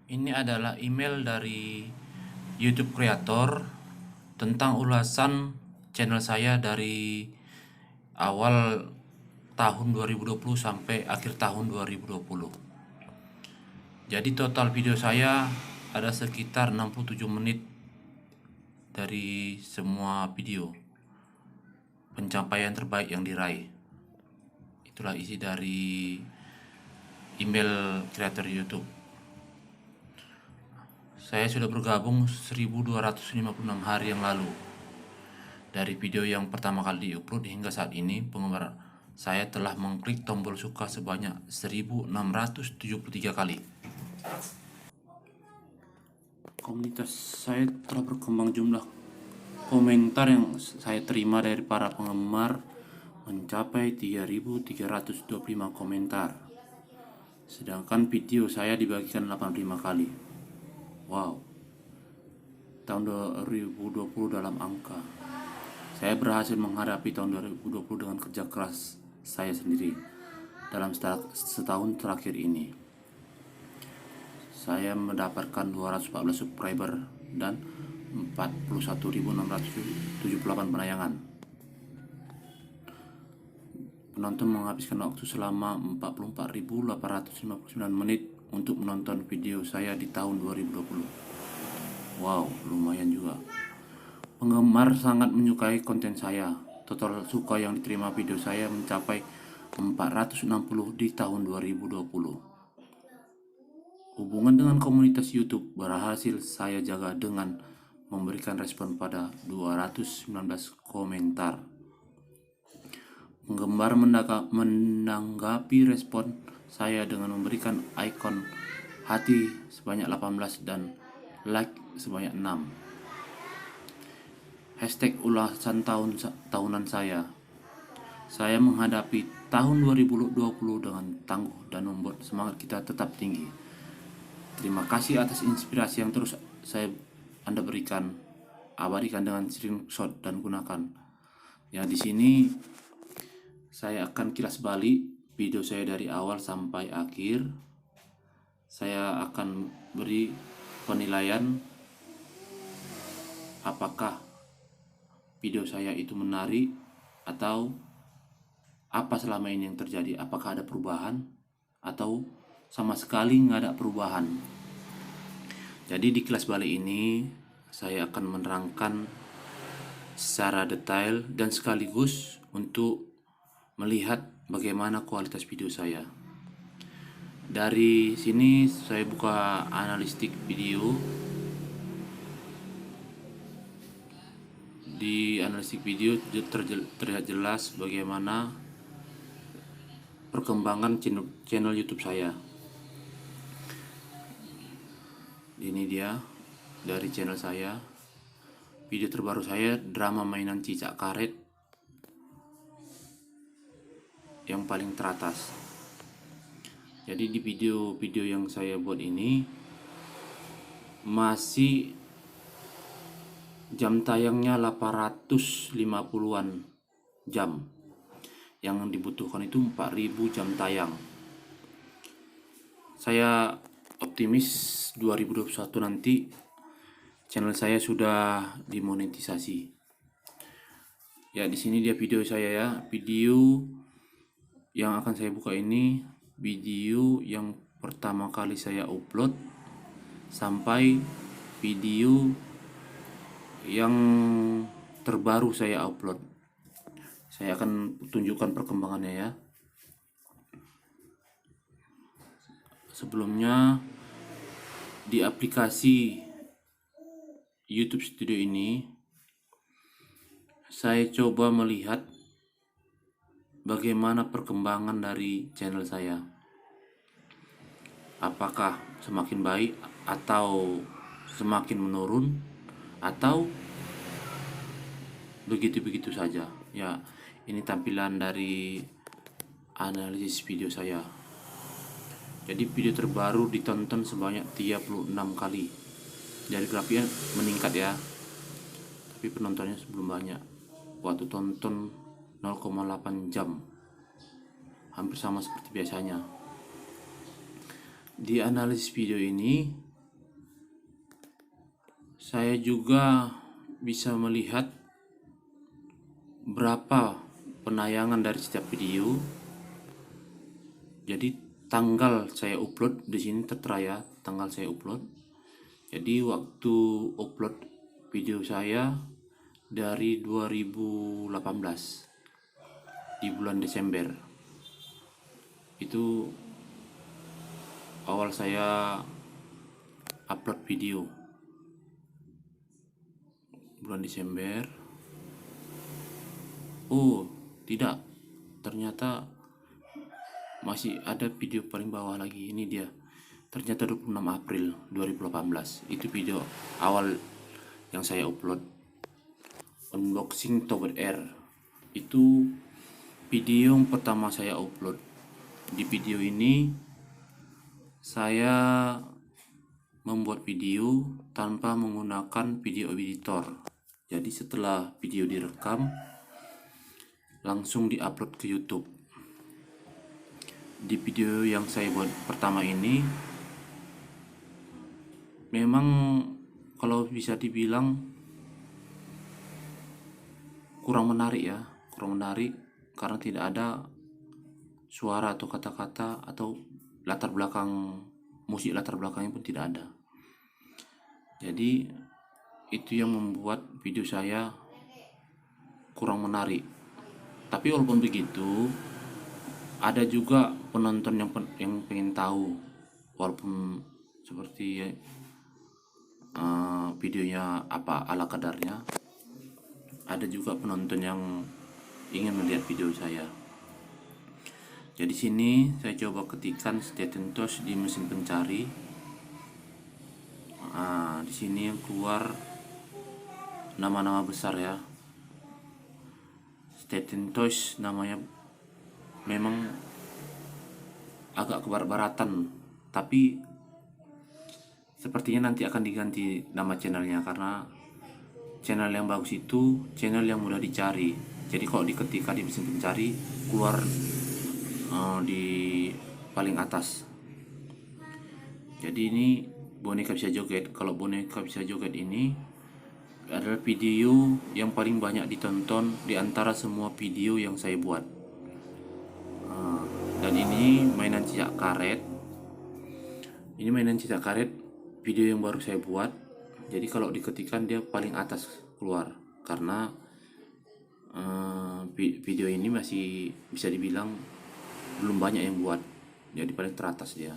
Ini adalah email dari YouTube Creator tentang ulasan channel saya dari awal tahun 2020 sampai akhir tahun 2020. Jadi total video saya ada sekitar 67 menit dari semua video pencapaian terbaik yang diraih. Itulah isi dari email kreator YouTube. Saya sudah bergabung 1256 hari yang lalu. Dari video yang pertama kali diupload hingga saat ini, penggemar saya telah mengklik tombol suka sebanyak 1673 kali. Komunitas saya telah berkembang, jumlah komentar yang saya terima dari para penggemar mencapai 3325 komentar. Sedangkan video saya dibagikan 85 kali. Wow, tahun 2020 dalam angka. Saya berhasil menghadapi tahun 2020 dengan kerja keras saya sendiri. Dalam setahun terakhir ini, saya mendapatkan 214 subscriber dan 41.678 penayangan. Penonton menghabiskan waktu selama 44.859 menit untuk menonton video saya di tahun 2020. Wow, lumayan juga. Penggemar sangat menyukai konten saya. Total suka yang diterima video saya mencapai 460 di tahun 2020. Hubungan dengan komunitas YouTube berhasil saya jaga dengan memberikan respon pada 219 komentar. Penggemar menanggapi respon saya dengan memberikan ikon hati sebanyak 18 dan like sebanyak 6. Hashtag ulasan tahunan saya. Saya menghadapi tahun 2020 dengan tangguh dan membuat semangat kita tetap tinggi. Terima kasih atas inspirasi yang terus Anda berikan. Abadikan dengan screenshot dan gunakan. Ya, di sini saya akan kilas balik video saya dari awal sampai akhir. Saya akan beri penilaian apakah video saya itu menarik atau apa selama ini yang terjadi. Apakah ada perubahan atau sama sekali nggak ada perubahan. Jadi di kilas balik ini saya akan menerangkan secara detail dan sekaligus untuk melihat bagaimana kualitas video saya. Dari sini saya buka analistik video. Di analistik video terlihat jelas bagaimana perkembangan channel YouTube saya. Ini dia dari channel saya. Video terbaru saya drama mainan cicak karet yang paling teratas. Jadi di video-video yang saya buat ini masih jam tayangnya 850-an jam. Yang dibutuhkan itu 4000 jam tayang. Saya optimis 2021 nanti channel saya sudah dimonetisasi. Ya, di sini dia video saya ya. Video yang akan saya buka ini video yang pertama kali saya upload sampai video yang terbaru saya upload. Saya akan tunjukkan perkembangannya ya. Sebelumnya di aplikasi YouTube Studio ini saya coba melihat bagaimana perkembangan dari channel saya. Apakah semakin baik atau semakin menurun atau begitu-begitu saja. Ya, ini tampilan dari analisis video saya. Jadi video terbaru ditonton sebanyak 36 kali. Dari grafiknya meningkat ya. Tapi penontonnya belum banyak. Waktu tonton 0,8 jam, hampir sama seperti biasanya. Di analisis video ini Saya juga bisa melihat berapa penayangan dari setiap video. Jadi tanggal saya upload di sini tertera ya, tanggal saya upload. Jadi waktu upload video saya dari 2018 di bulan Desember. Itu awal saya upload video bulan Desember. Oh, tidak. Ternyata masih ada video paling bawah lagi. Ini dia. Ternyata 26 April 2018. Itu video awal yang saya upload. Unboxing Tower Air. Itu video yang pertama saya upload. Di video ini saya membuat video tanpa menggunakan video editor. Jadi setelah video direkam langsung diupload ke YouTube. Di video yang saya buat pertama ini memang kalau bisa dibilang kurang menarik ya, kurang menarik karena tidak ada suara atau kata-kata atau latar belakang musik, latar belakangnya pun tidak ada. Jadi itu yang membuat video saya kurang menarik. Tapi walaupun begitu, ada juga penonton yang pengen tahu, walaupun seperti videonya apa ala kadarnya, ada juga penonton yang ingin melihat video saya. Jadi sini saya coba ketikkan Stetentos di mesin pencari. Di sini yang keluar nama-nama besar ya. Stetentos namanya memang agak kebarat-baratan, tapi sepertinya nanti akan diganti nama channelnya karena channel yang bagus itu channel yang mudah dicari. Jadi kalau diketikkan di mesin pencari keluar di paling atas. Jadi ini boneka bisa joget. Kalau boneka bisa joget ini adalah video yang paling banyak ditonton di antara semua video yang saya buat. Dan ini mainan cicak karet. Ini mainan cicak karet video yang baru saya buat. Jadi kalau diketikkan dia paling atas keluar karena video ini masih bisa dibilang belum banyak yang buat. Jadi paling teratas dia.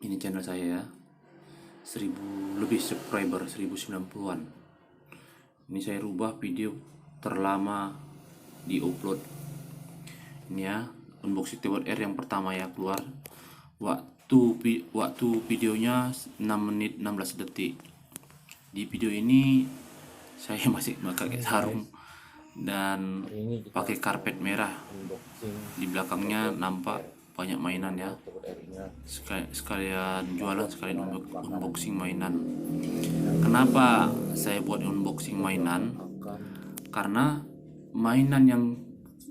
Ini channel saya ya. 1000 lebih subscriber, 1090-an. Ini saya rubah video terlama di upload. Ini ya, unboxing Tower Air yang pertama ya keluar. Waktu videonya 6 menit 16 detik. Di video ini saya masih pakai sarung dan pakai karpet merah. Di belakangnya nampak banyak mainan ya. Sekalian jualan, sekalian unboxing mainan. Kenapa saya buat unboxing mainan? Karena mainan yang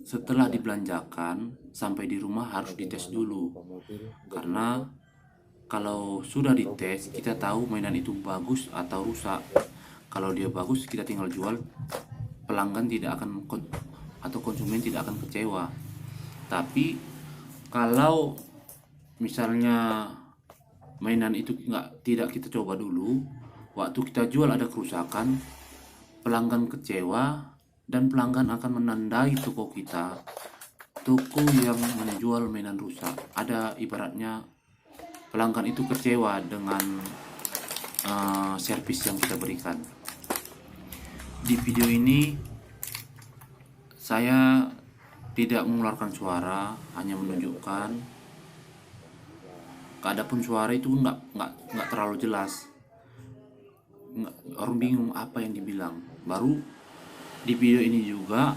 setelah dibelanjakan sampai di rumah harus dites dulu. Karena kalau sudah dites kita tahu mainan itu bagus atau rusak. Kalau dia bagus kita tinggal jual, pelanggan tidak akan atau konsumen tidak akan kecewa. Tapi kalau misalnya mainan itu tidak kita coba dulu, waktu kita jual ada kerusakan, pelanggan kecewa dan pelanggan akan menandai toko kita, toko yang menjual mainan rusak. Ada ibaratnya pelanggan itu kecewa dengan servis yang kita berikan. Di video ini saya tidak mengeluarkan suara, hanya menunjukkan. Adapun suara itu nggak terlalu jelas. Orang bingung apa yang dibilang. Baru di video ini juga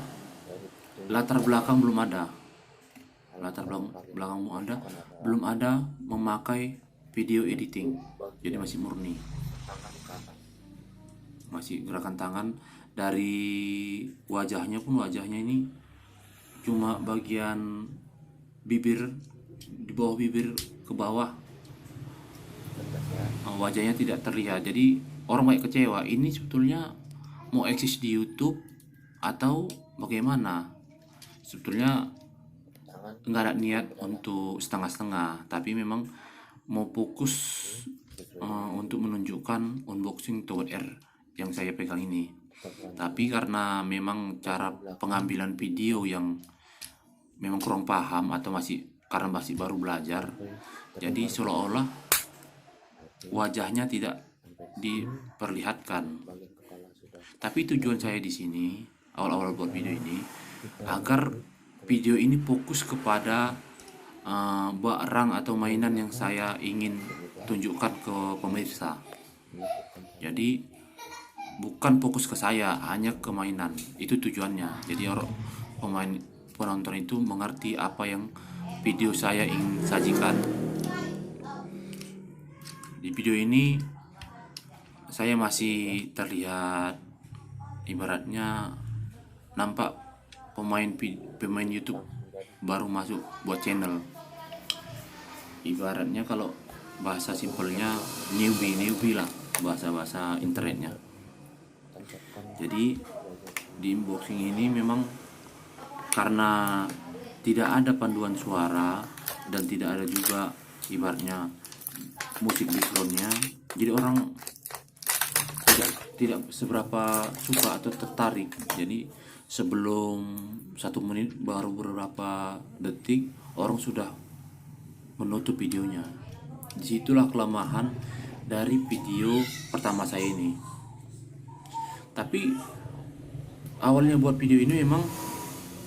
latar belakang belum ada. Latar belakang belum ada memakai video editing. Jadi masih murni. Masih gerakan tangan. Dari wajahnya pun ini cuma bagian bibir, di bawah bibir ke bawah, wajahnya tidak terlihat. Jadi orang banyak kecewa. Ini sebetulnya mau eksis di YouTube atau bagaimana? Sebetulnya nggak ada niat untuk setengah-setengah, tapi memang mau fokus untuk menunjukkan unboxing Tower R yang saya pegang ini. Tapi karena memang cara pengambilan video yang memang kurang paham atau karena masih baru belajar, jadi seolah-olah wajahnya tidak diperlihatkan. Tapi tujuan saya di sini awal-awal buat video ini agar video ini fokus kepada barang atau mainan yang saya ingin tunjukkan ke pemirsa. Jadi bukan fokus ke saya, hanya ke mainan. Itu tujuannya. Jadi penonton itu mengerti apa yang video saya ingin sajikan. Di video ini saya masih terlihat ibaratnya nampak pemain YouTube baru masuk buat channel. Ibaratnya kalau bahasa simpelnya newbie lah, bahasa internetnya. Jadi di unboxing ini memang karena tidak ada panduan suara dan tidak ada juga ibaratnya musik backgroundnya, jadi orang tidak seberapa suka atau tertarik. Jadi sebelum 1 menit baru beberapa detik orang sudah menutup videonya. Disitulah kelemahan dari video pertama saya ini. Tapi awalnya buat video ini memang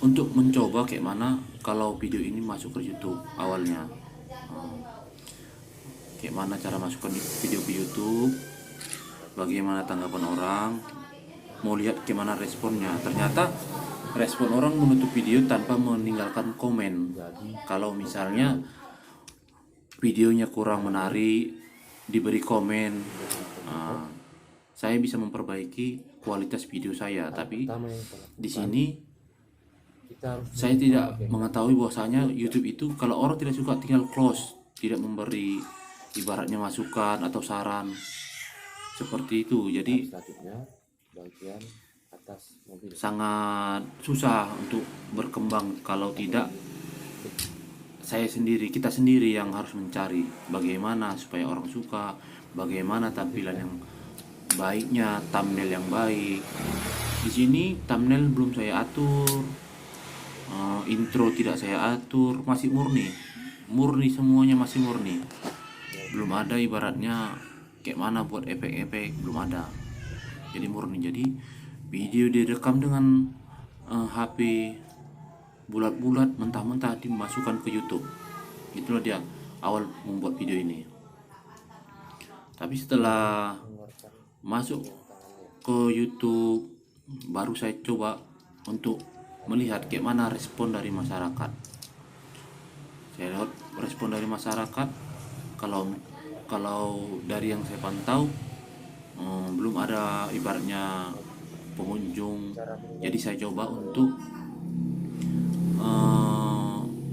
untuk mencoba kayak mana kalau video ini masuk ke YouTube awalnya. Kayak mana cara masukkan video ke YouTube, bagaimana tanggapan orang, mau lihat gimana responnya. Ternyata respon orang menutup video tanpa meninggalkan komen. Kalau misalnya videonya kurang menarik, diberi komen, saya bisa memperbaiki kualitas video saya. Tapi di sini saya tidak mengetahui bahwasanya YouTube itu kalau orang tidak suka tinggal close, tidak memberi ibaratnya masukan atau saran seperti itu. Jadi sangat susah untuk berkembang kalau tidak kita sendiri yang harus mencari bagaimana supaya orang suka, bagaimana tampilan yang baiknya, thumbnail yang baik. Di sini thumbnail belum saya atur, intro tidak saya atur, masih murni semuanya, masih murni. Belum ada ibaratnya kayak mana buat efek-efek, belum ada. Jadi murni. Jadi video direkam dengan HP bulat-bulat, mentah-mentah, dimasukkan ke YouTube. Itulah dia awal membuat video ini. Tapi setelah masuk ke YouTube, baru saya coba untuk melihat kayak mana respon dari masyarakat. Saya lihat respon dari masyarakat. Kalau dari yang saya pantau, belum ada ibaratnya pengunjung. Jadi saya coba untuk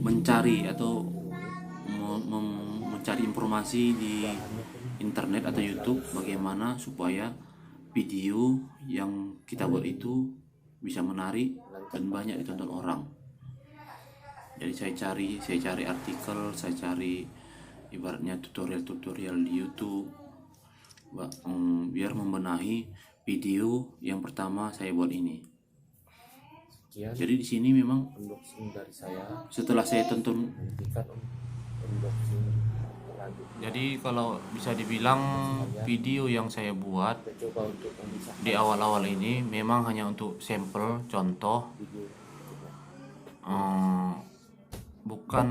mencari atau mencari informasi di internet atau YouTube bagaimana supaya video yang kita buat itu bisa menarik dan banyak ditonton orang. Jadi saya cari artikel, saya cari ibaratnya tutorial di YouTube biar membenahi video yang pertama saya buat ini. Jadi di sini memang setelah saya tonton, jadi kalau bisa dibilang video yang saya buat di awal-awal ini memang hanya untuk sampel, contoh, bukan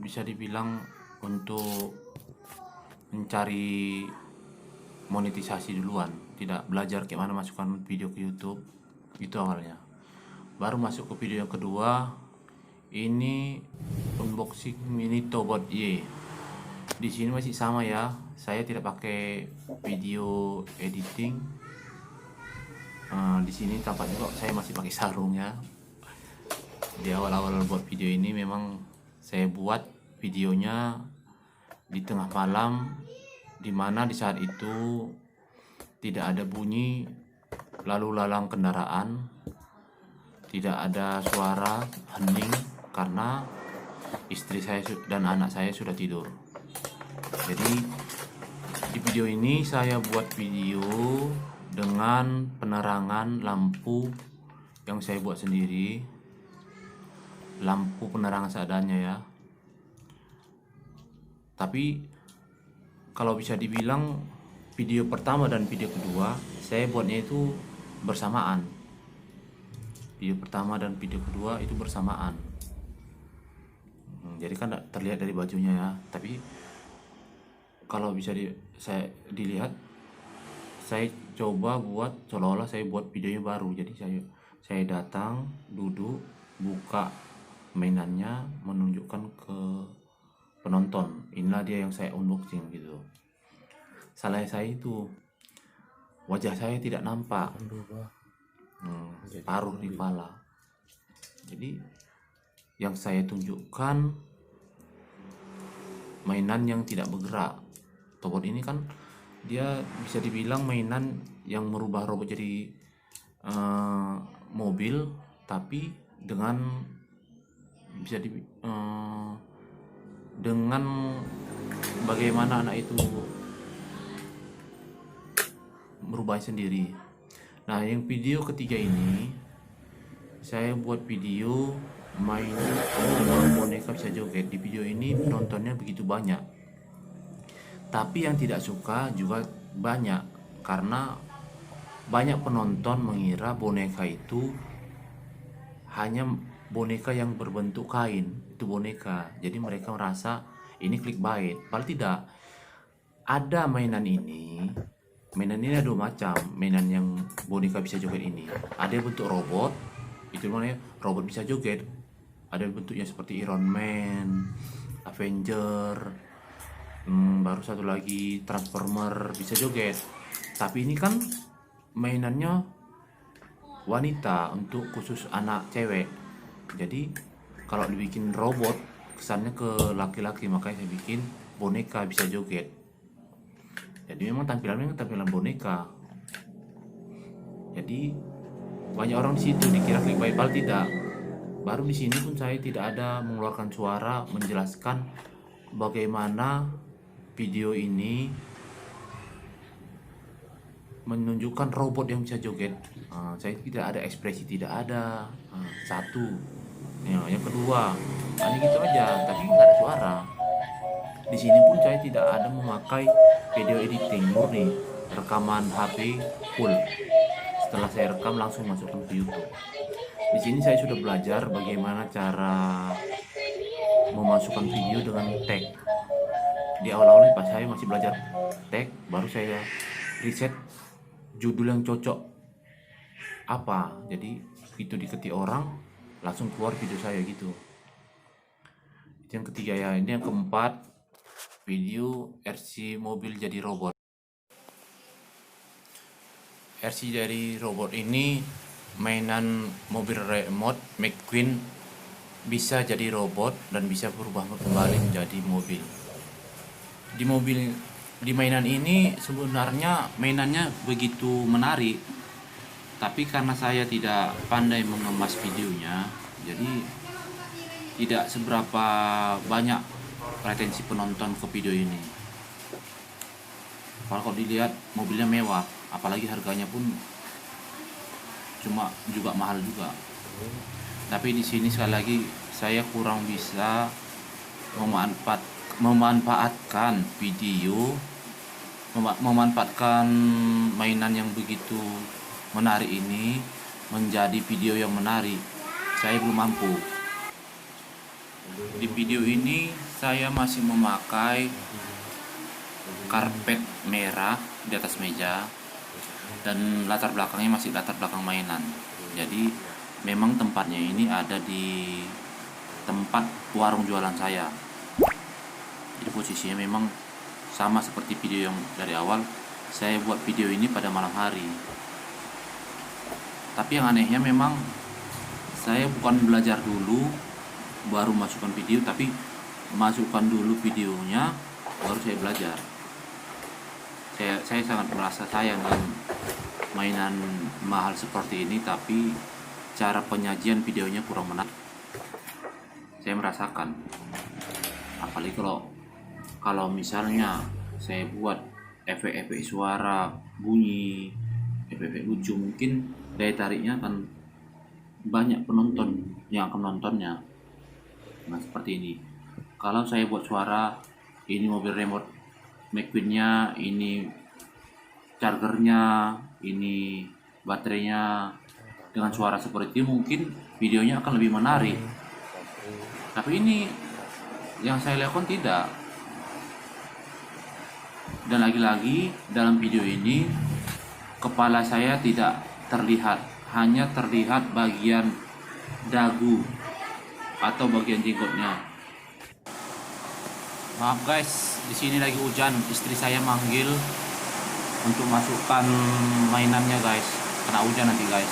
bisa dibilang untuk mencari monetisasi duluan, tidak belajar kayak mana masukkan video ke YouTube. Itu awalnya. Baru masuk ke video yang kedua, ini unboxing mini Tobot Y. Di sini masih sama ya, saya tidak pakai video editing. Di sini tampak juga saya masih pakai sarungnya. Di awal-awal buat video ini memang saya buat videonya di tengah malam, dimana di saat itu tidak ada bunyi lalu lalang kendaraan, tidak ada suara hening karena istri saya dan anak saya sudah tidur. Jadi di video ini saya buat video dengan penerangan lampu yang saya buat sendiri, lampu penerangan seadanya ya. Tapi kalau bisa dibilang video pertama dan video kedua saya buatnya itu bersamaan. Video pertama dan video kedua itu bersamaan. Jadi kan terlihat dari bajunya ya. Tapi kalau bisa dilihat, saya coba buat seolah-olah saya buat videonya baru. Jadi saya datang, duduk, buka mainannya, menunjukkan ke penonton. Inilah dia yang saya unboxing gitu. Salah saya itu wajah saya tidak nampak, paruh di kepala. Jadi yang saya tunjukkan mainan yang tidak bergerak. Robot ini kan dia bisa dibilang mainan yang merubah robot jadi mobil, tapi dengan dengan bagaimana anak itu merubah sendiri. Nah, yang video ketiga ini saya buat video main dengan boneka bisa joget. Di video ini penontonnya begitu banyak, tapi yang tidak suka juga banyak karena banyak penonton mengira boneka itu hanya boneka yang berbentuk kain, itu boneka. Jadi mereka merasa ini clickbait. Padahal tidak. Ada mainan ini ada dua macam. Mainan yang boneka bisa joget ini, ada bentuk robot, itu namanya robot bisa joget. Ada bentuknya seperti Iron Man, Avenger, baru satu lagi Transformer bisa joget. Tapi ini kan mainannya wanita, untuk khusus anak cewek. Jadi kalau dibikin robot kesannya ke laki-laki, makanya saya bikin boneka bisa joget. Jadi memang tampilannya tampilan boneka. Jadi banyak orang di situ dikira clickbait, padahal tidak. Baru di sini pun saya tidak ada mengeluarkan suara menjelaskan bagaimana video ini menunjukkan robot yang bisa joget. Saya tidak ada ekspresi, tidak ada. Satu. Yang kedua, hanya gitu aja, tapi nggak ada suara. Di sini pun saya tidak ada memakai video editing, murni rekaman HP full. Setelah saya rekam langsung masukkan ke YouTube. Di sini saya sudah belajar bagaimana cara memasukkan video dengan tag. Di awal-awal pas saya masih belajar tag, baru saya riset judul yang cocok apa. Jadi itu diketik orang langsung keluar video saya gitu. Itu yang ketiga ya. Ini yang keempat, video RC mobil jadi robot. RC dari robot ini mainan mobil remote McQueen, bisa jadi robot dan bisa berubah kembali menjadi mobil. Di mainan ini sebenarnya mainannya begitu menarik, tapi karena saya tidak pandai mengemas videonya, jadi tidak seberapa banyak retensi penonton ke video ini. Kalau dilihat mobilnya mewah, apalagi harganya pun juga mahal juga. Tapi di sini sekali lagi saya kurang bisa memanfaatkan video, memanfaatkan mainan yang begitu menarik ini menjadi video yang menarik. Saya belum mampu. Di video ini saya masih memakai karpet merah di atas meja dan latar belakangnya masih latar belakang mainan. Jadi memang tempatnya ini ada di tempat warung jualan saya. Jadi posisinya memang sama seperti video yang dari awal. Saya buat video ini pada malam hari. Tapi yang anehnya memang saya bukan belajar dulu baru masukkan video, tapi masukkan dulu videonya baru saya belajar. saya sangat merasa sayang dengan mainan mahal seperti ini, tapi cara penyajian videonya kurang menarik. Saya merasakan, apalagi kalau misalnya saya buat efek-efek suara, bunyi, efek-efek lucu, mungkin daya tariknya akan banyak penonton yang akan nontonnya. Nah, seperti ini. Kalau saya buat suara, ini mobil remote McQueen-nya, ini chargernya, ini baterainya, dengan suara seperti itu mungkin videonya akan lebih menarik. Tapi ini yang saya lakukan tidak. Dan lagi-lagi dalam video ini kepala saya tidak terlihat, hanya terlihat bagian dagu atau bagian jenggotnya. Maaf guys, di sini lagi hujan. Istri saya manggil untuk masukkan mainannya guys, kena hujan nanti guys.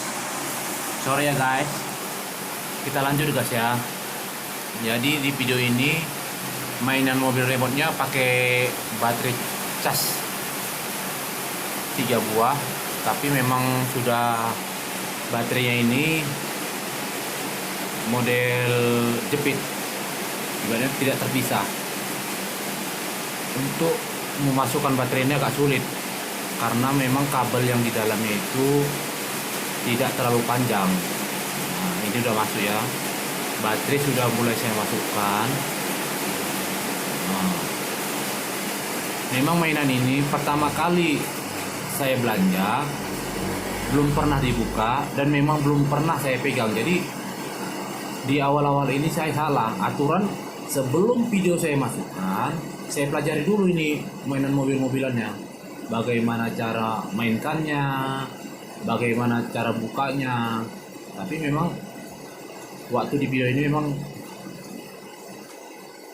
Sorry ya guys. Kita lanjut guys ya. Jadi di video ini mainan mobil remote-nya pakai baterai cas 3 buah, tapi memang sudah baterainya ini model jepit, ibaratnya tidak terpisah. Untuk memasukkan baterai ini agak sulit karena memang kabel yang di dalamnya itu tidak terlalu panjang. Nah, ini udah masuk ya, baterai sudah mulai saya masukkan. Nah, memang mainan ini pertama kali saya belanja, belum pernah dibuka dan memang belum pernah saya pegang. Jadi di awal-awal ini saya salah aturan. Sebelum video saya masukkan, saya pelajari dulu ini mainan mobil-mobilannya, bagaimana cara mainkannya, bagaimana cara bukanya. Tapi memang waktu di video ini memang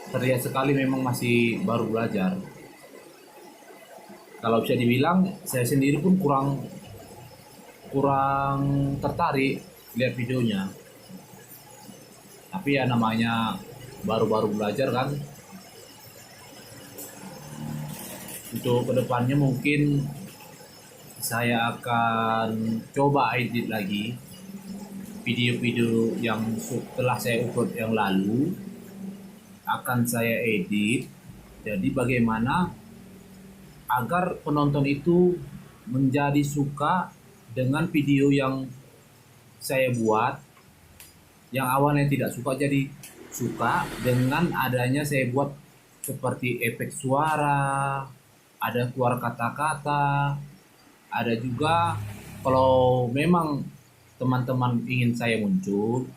terlihat sekali memang masih baru belajar. Kalau bisa dibilang saya sendiri pun kurang tertarik lihat videonya. Tapi ya namanya baru-baru belajar kan. Untuk kedepannya mungkin saya akan coba edit lagi video-video yang setelah saya upload yang lalu, akan saya edit. Jadi bagaimana agar penonton itu menjadi suka dengan video yang saya buat, yang awalnya tidak suka jadi suka dengan adanya saya buat seperti efek suara, ada keluar kata-kata, ada juga kalau memang teman-teman ingin saya muncul,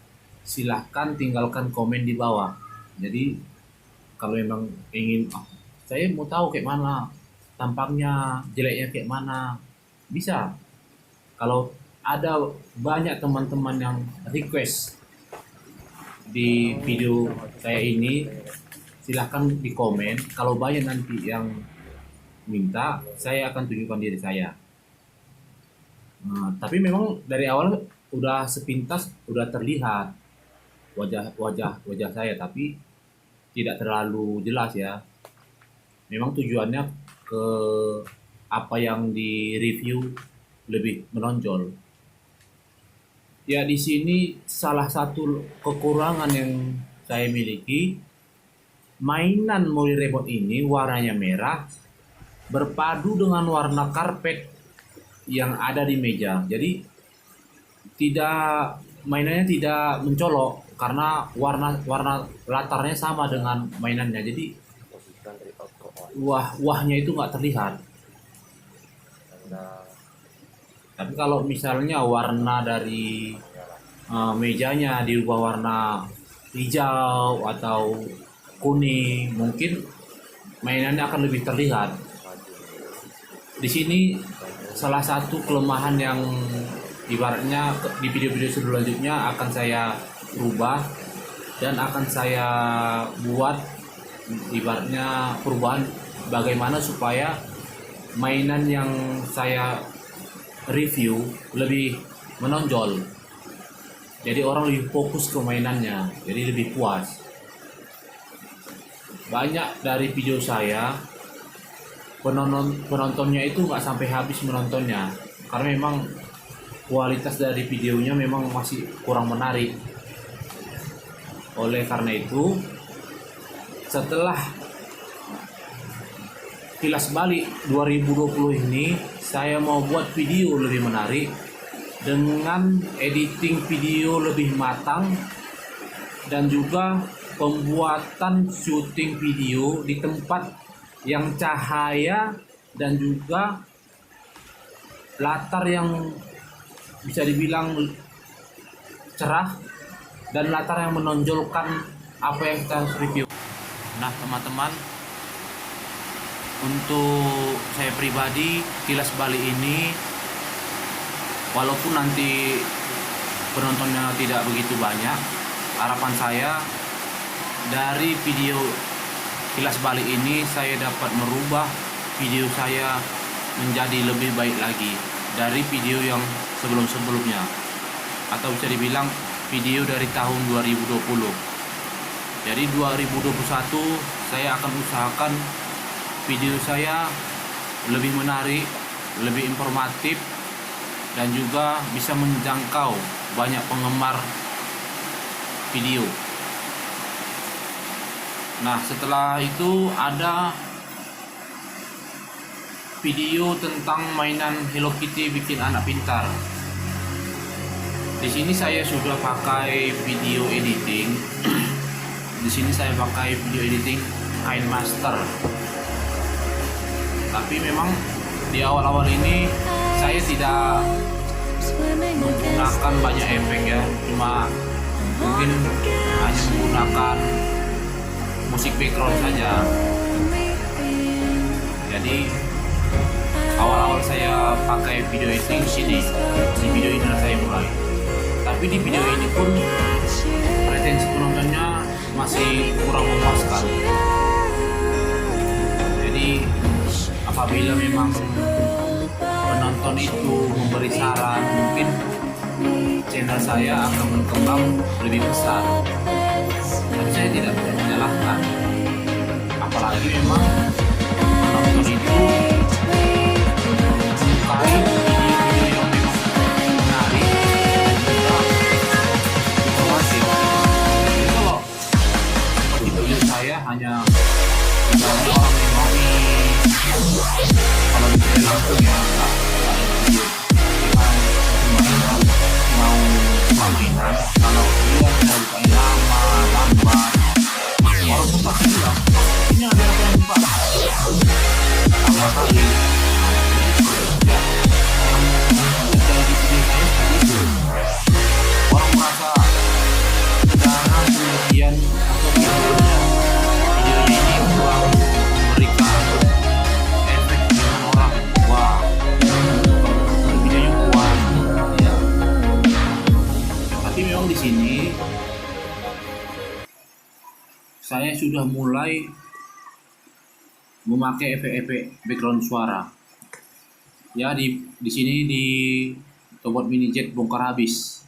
silahkan tinggalkan komen di bawah. Jadi kalau memang ingin saya mau tahu kayak mana tampaknya, jeleknya kayak mana, bisa. Kalau ada banyak teman-teman yang request di video saya ini, silahkan di komen. Kalau banyak nanti yang minta, saya akan tunjukkan diri saya. Tapi memang dari awal udah sepintas udah terlihat wajah saya, tapi tidak terlalu jelas ya. Memang tujuannya ke apa yang di review lebih menonjol. Ya di sini salah satu kekurangan yang saya miliki, mainan mobil remote ini warnanya merah berpadu dengan warna karpet yang ada di meja. Jadi mainannya tidak mencolok karena warna latarnya sama dengan mainannya. Jadi wahnya itu nggak terlihat. Tapi kalau misalnya warna dari mejanya diubah warna hijau atau kuning, mungkin mainannya akan lebih terlihat. Di sini salah satu kelemahan yang ibaratnya di video-video selanjutnya akan saya rubah dan akan saya buat ibaratnya perubahan bagaimana supaya mainan yang saya review lebih menonjol. Jadi orang lebih fokus ke mainannya, jadi lebih puas. Banyak dari video saya penontonnya itu nggak sampai habis menontonnya, karena memang kualitas dari videonya memang masih kurang menarik. Oleh karena itu, setelah Kilas Bali 2020 ini, saya mau buat video lebih menarik dengan editing video lebih matang dan juga pembuatan syuting video di tempat yang cahaya dan juga latar yang bisa dibilang cerah dan latar yang menonjolkan apa yang kita harus review. Nah teman-teman, untuk saya pribadi, Kilas Bali ini walaupun nanti penontonnya tidak begitu banyak, harapan saya dari video Kilas Bali ini saya dapat merubah video saya menjadi lebih baik lagi dari video yang sebelum-sebelumnya, atau bisa dibilang video dari tahun 2020. Jadi 2021 saya akan usahakan video saya lebih menarik, lebih informatif, dan juga bisa menjangkau banyak penggemar video. Nah, setelah itu ada video tentang mainan Hello Kitty bikin anak pintar. Di sini saya sudah pakai video editing. Di sini saya pakai video editing KineMaster. Tapi memang di awal-awal ini saya tidak menggunakan banyak efek ya, cuma mungkin hanya menggunakan musik background saja. Jadi awal-awal saya pakai video editing di video ini saya mulai. Tapi di video ini pun retensi penontonnya masih kurang memuaskan. Jadi apabila memang penonton itu memberi saran, mungkin channel saya akan berkembang lebih besar. Dan saya tidak bisa menyalahkan, apalagi memang penonton itu menyukai video-video yang memang menarik dan juga informatif. Jadi kalau seperti video saya hanya orang yang mau kalau bisa langsung ya nggak ada video mau mainan. Kalau dia bisa bukain lama lambat, walaupun pasti bilang ini ada yang buka sama kali ya, yang terjadi di video saya seperti itu. Orang merasa jangan kemudian atau videonya ini kurang memberikan efek dengan orang. Wah, videonya kuat ya. Tapi memang di sini saya sudah mulai memakai efek-efek background suara. Ya di sini di Tobot Mini Jet bongkar habis.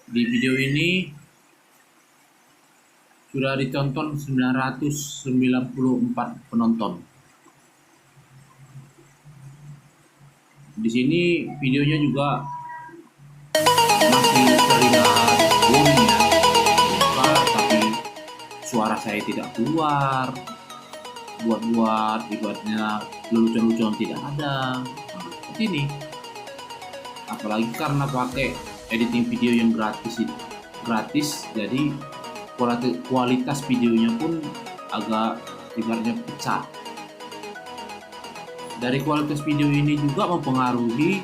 Di video ini sudah ditonton 994 penonton. Di sini videonya juga masih terlihat booming ya, tapi suara saya tidak keluar, buat ibaratnya lelucon-lelucon tidak ada. Nah, seperti ini. Apalagi karena pakai editing video yang gratis, jadi kualitas videonya pun agak ibaratnya pecah. Dari kualitas video ini juga mempengaruhi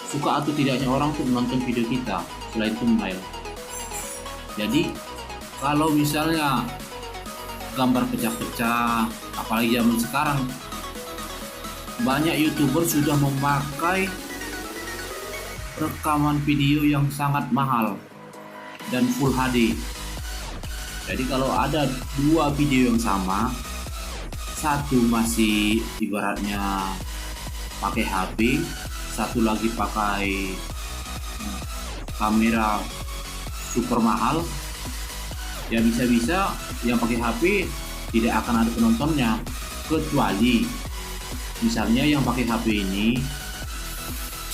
suka atau tidaknya orang untuk menonton video kita selain thumbnail. Jadi kalau misalnya gambar pecah-pecah, apalagi zaman sekarang banyak YouTuber sudah memakai rekaman video yang sangat mahal dan full HD. Jadi kalau ada dua video yang sama, satu masih ibaratnya pakai HP, satu lagi pakai kamera super mahal, ya bisa-bisa yang pakai HP tidak akan ada penontonnya. Kecuali misalnya yang pakai HP ini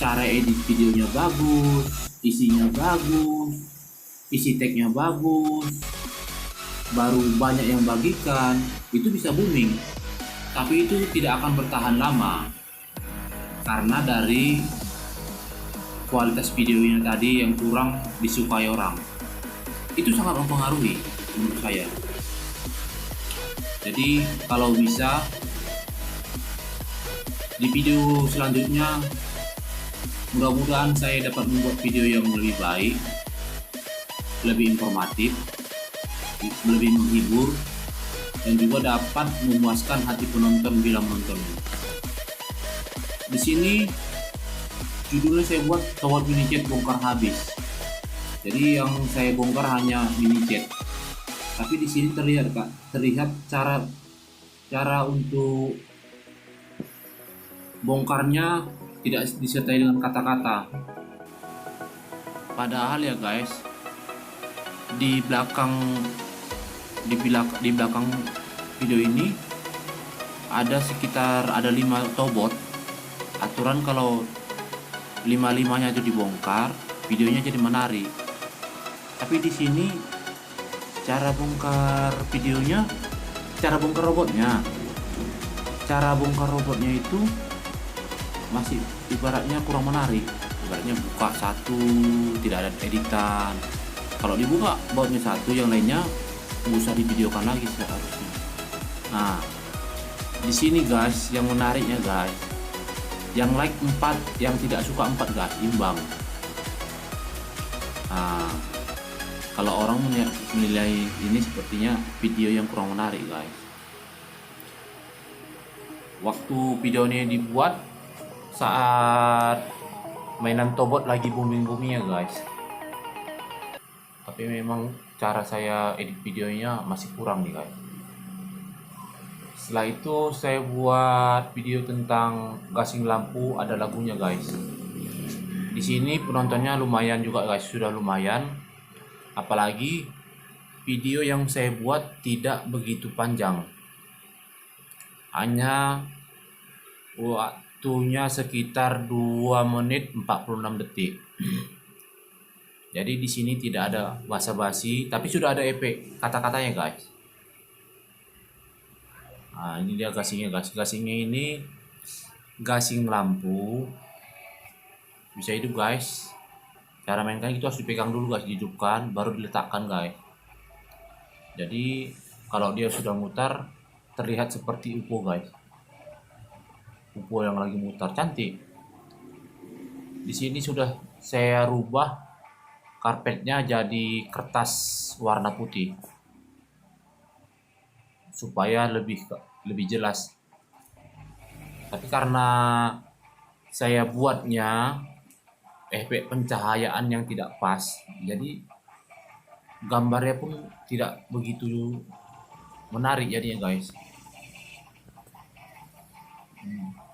cara edit videonya bagus, isinya bagus, isi tagnya bagus, baru banyak yang bagikan, itu bisa booming. Tapi itu tidak akan bertahan lama karena dari kualitas videonya tadi yang kurang disukai orang. Itu sangat mempengaruhi menurut saya. Jadi kalau bisa di video selanjutnya mudah-mudahan saya dapat membuat video yang lebih baik, lebih informatif, lebih menghibur, dan juga dapat memuaskan hati penonton bila menontonnya. Di sini judulnya saya buat Tower Mini Jet bongkar habis. Jadi yang saya bongkar hanya mini jet. Tapi di sini terlihat cara untuk bongkarnya tidak disertai dengan kata-kata. Padahal ya guys, di belakang video ini ada 5 tobot. Aturan kalau 5-5-nya itu dibongkar, videonya jadi menarik. Tapi di sini cara bongkar robotnya itu masih ibaratnya kurang menarik. Ibaratnya buka satu, tidak ada editan. Kalau dibuka bautnya satu, yang lainnya nggak usah divideokan lagi seharusnya. Nah, di sini guys, yang menariknya guys, yang like 4, yang tidak suka 4 guys, imbang. Nah, kalau orang menilai ini sepertinya video yang kurang menarik guys. Waktu video ini dibuat saat mainan tobot lagi booming-boomingnya guys. Tapi memang cara saya edit videonya masih kurang nih guys. Setelah itu saya buat video tentang gasing lampu, ada lagunya guys. Di sini penontonnya lumayan juga guys, sudah lumayan. Apalagi video yang saya buat tidak begitu panjang, hanya waktunya sekitar 2 menit 46 detik. Jadi di sini tidak ada basa-basi, tapi sudah ada efek kata-katanya guys. Nah, ini dia gasingnya guys. Gasingnya ini gasing lampu, bisa hidup guys. Cara mainkan itu harus dipegang dulu guys, dihidupkan baru diletakkan guys. Jadi kalau dia sudah mutar terlihat seperti UFO guys. UFO yang lagi mutar, cantik. Di sini sudah saya rubah karpetnya jadi kertas warna putih supaya lebih jelas. Tapi karena saya buatnya efek pencahayaan yang tidak pas, jadi gambarnya pun tidak begitu menarik jadinya guys.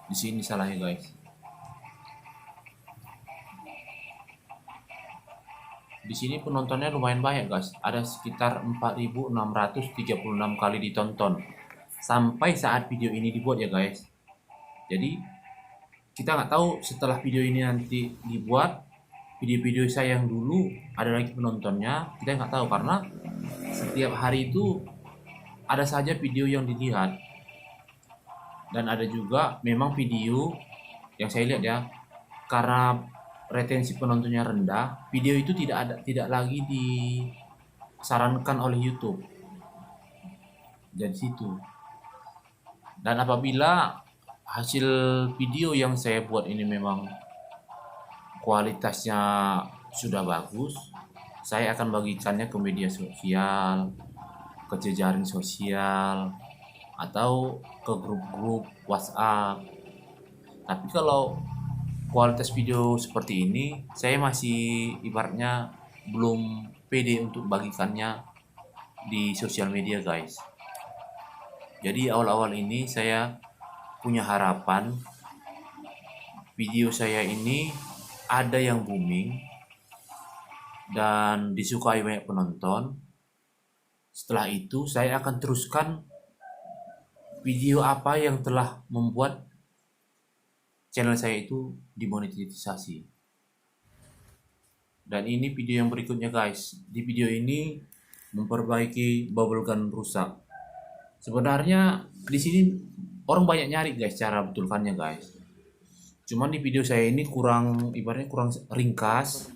Di sini salahnya guys. Di sini penontonnya lumayan banyak guys, ada sekitar 4.636 kali ditonton sampai saat video ini dibuat ya guys. Jadi kita nggak tahu setelah video ini nanti dibuat, video-video saya yang dulu ada lagi penontonnya, kita nggak tahu karena setiap hari itu ada saja video yang dilihat. Dan ada juga memang video yang saya lihat ya, karena retensi penontonnya rendah, video itu tidak lagi disarankan oleh YouTube. Jadi situ. Dan apabila hasil video yang saya buat ini memang kualitasnya sudah bagus, saya akan bagikannya ke media sosial, ke jejaring sosial, atau ke grup-grup WhatsApp. Tapi kalau kualitas video seperti ini, saya masih ibaratnya belum pede untuk bagikannya di sosial media guys. Jadi awal-awal ini saya punya harapan video saya ini ada yang booming dan disukai banyak penonton. Setelah itu saya akan teruskan video apa yang telah membuat channel saya itu dimonetisasi. Dan ini video yang berikutnya guys. Di video ini memperbaiki bubble gun rusak. Sebenarnya di sini orang banyak nyari guys cara betulkannya guys. Cuman di video saya ini kurang, ibaratnya kurang ringkas.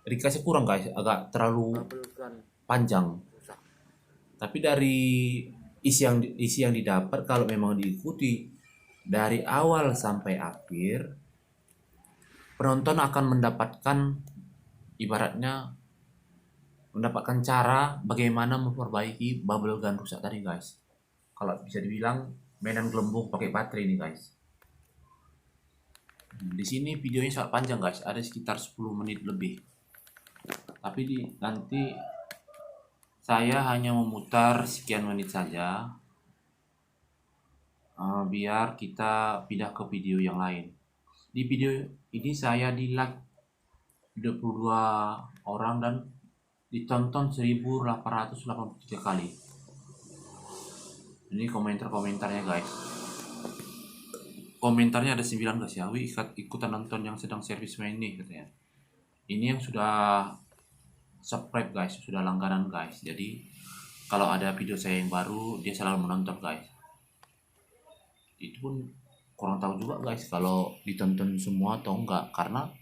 Ringkasnya kurang guys, agak terlalu panjang. Tapi dari isi yang didapat, kalau memang diikuti dari awal sampai akhir, penonton akan mendapatkan, ibaratnya mendapatkan cara bagaimana memperbaiki bubble gun rusak tadi guys. Kalau bisa dibilang mainan gelembung pakai baterai ini guys. Di sini videonya sangat panjang guys, ada sekitar 10 menit lebih. Tapi nanti saya hanya memutar sekian menit saja, biar kita pindah ke video yang lain. Di video ini saya di like 22 orang dan ditonton 1883 kali. Ini komentarnya guys. Komentarnya ada 9 guys ya. Wih, ikutan nonton yang sedang servis main nih katanya. Ini yang sudah subscribe guys, sudah langganan guys. Jadi kalau ada video saya yang baru, dia selalu menonton guys. Itu pun kurang tahu juga guys kalau ditonton semua atau enggak, karena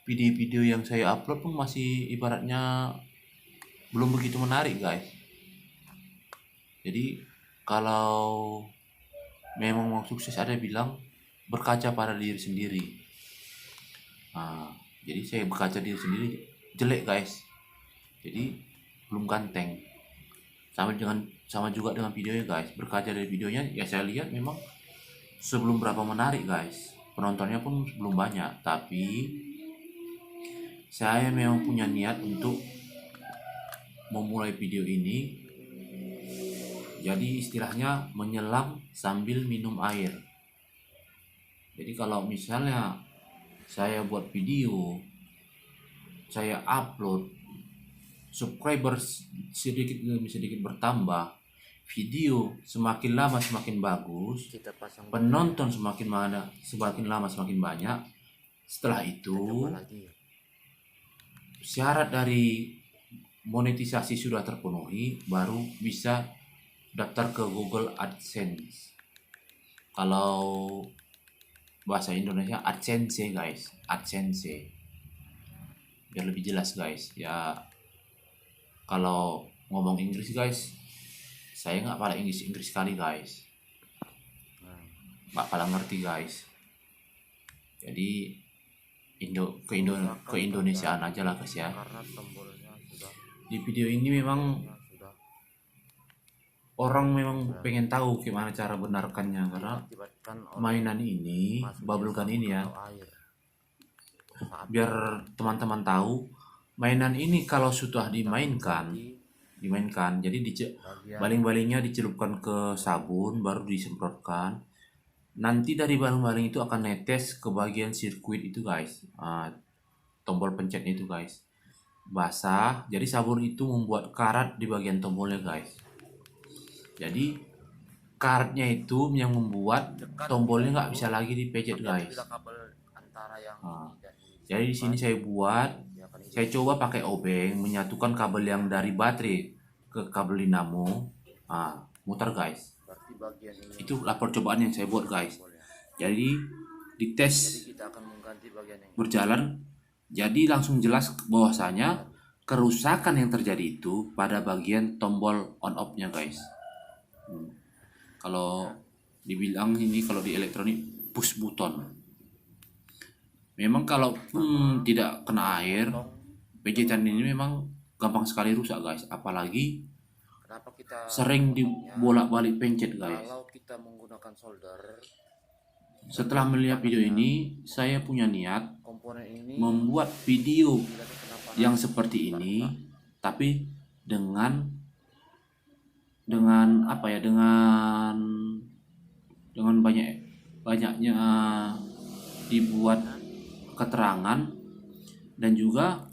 video-video yang saya upload pun masih ibaratnya belum begitu menarik guys. Jadi kalau memang mau sukses, ada bilang berkaca pada diri sendiri. Jadi saya berkaca diri sendiri jelek guys, jadi belum ganteng. Sama juga dengan videonya guys, berkaca dari videonya ya saya lihat memang sebelum berapa menarik guys, penontonnya pun belum banyak, tapi saya memang punya niat untuk memulai video ini, jadi istilahnya menyelam sambil minum air. Jadi kalau misalnya saya buat video, saya upload, subscribers sedikit demi sedikit bertambah, video semakin lama semakin bagus, penonton semakin lama semakin banyak. Setelah itu syarat dari monetisasi sudah terpenuhi, baru bisa daftar ke Google AdSense. Kalau bahasa Indonesia AdSense guys, AdSense. Biar lebih jelas guys ya. Kalau ngomong Inggris guys, saya nggak pala Inggris sekali guys, nggak pala ngerti guys. Jadi ke Indonesiaan aja lah guys ya. Di video ini memang orang memang pengen tahu gimana cara benarkannya, karena mainan ini, bubble gun ini ya, biar teman-teman tahu, mainan ini kalau sudah dimainkan, jadi baling-balingnya dicelupkan ke sabun, baru disemprotkan. Nanti dari baling-baling itu akan netes ke bagian sirkuit itu guys, tombol pencetnya itu guys, basah. Jadi sabun itu membuat karat di bagian tombolnya guys. Jadi karatnya itu yang membuat tombolnya nggak bisa lagi dipencet guys. Jadi di sini saya coba pakai obeng menyatukan kabel yang dari baterai ke kabel dinamo, muter guys. Itulah percobaan yang saya buat guys. Jadi dites berjalan, jadi langsung jelas bahwasanya kerusakan yang terjadi itu pada bagian tombol on off nya guys. Kalau dibilang ini, kalau di elektronik push button. Memang kalau tidak kena air, pencet ini memang gampang sekali rusak guys, apalagi sering dibolak-balik pencet guys. Setelah melihat video ini, saya punya niat membuat video yang seperti ini, tapi dengan banyaknya dibuat keterangan, dan juga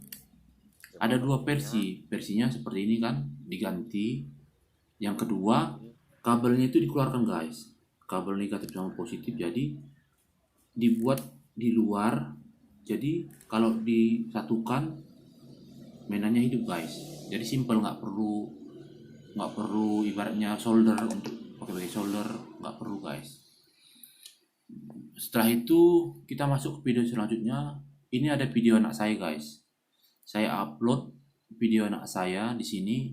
ada dua versinya seperti ini kan, diganti. Yang kedua kabelnya itu dikeluarkan guys, kabel negatif sama positif, jadi dibuat di luar, jadi kalau disatukan mainannya hidup guys. Jadi simple, nggak perlu ibaratnya solder, untuk pakai solder nggak perlu guys. Setelah itu kita masuk ke video selanjutnya. Ini ada video anak saya guys, saya upload video anak saya di sini,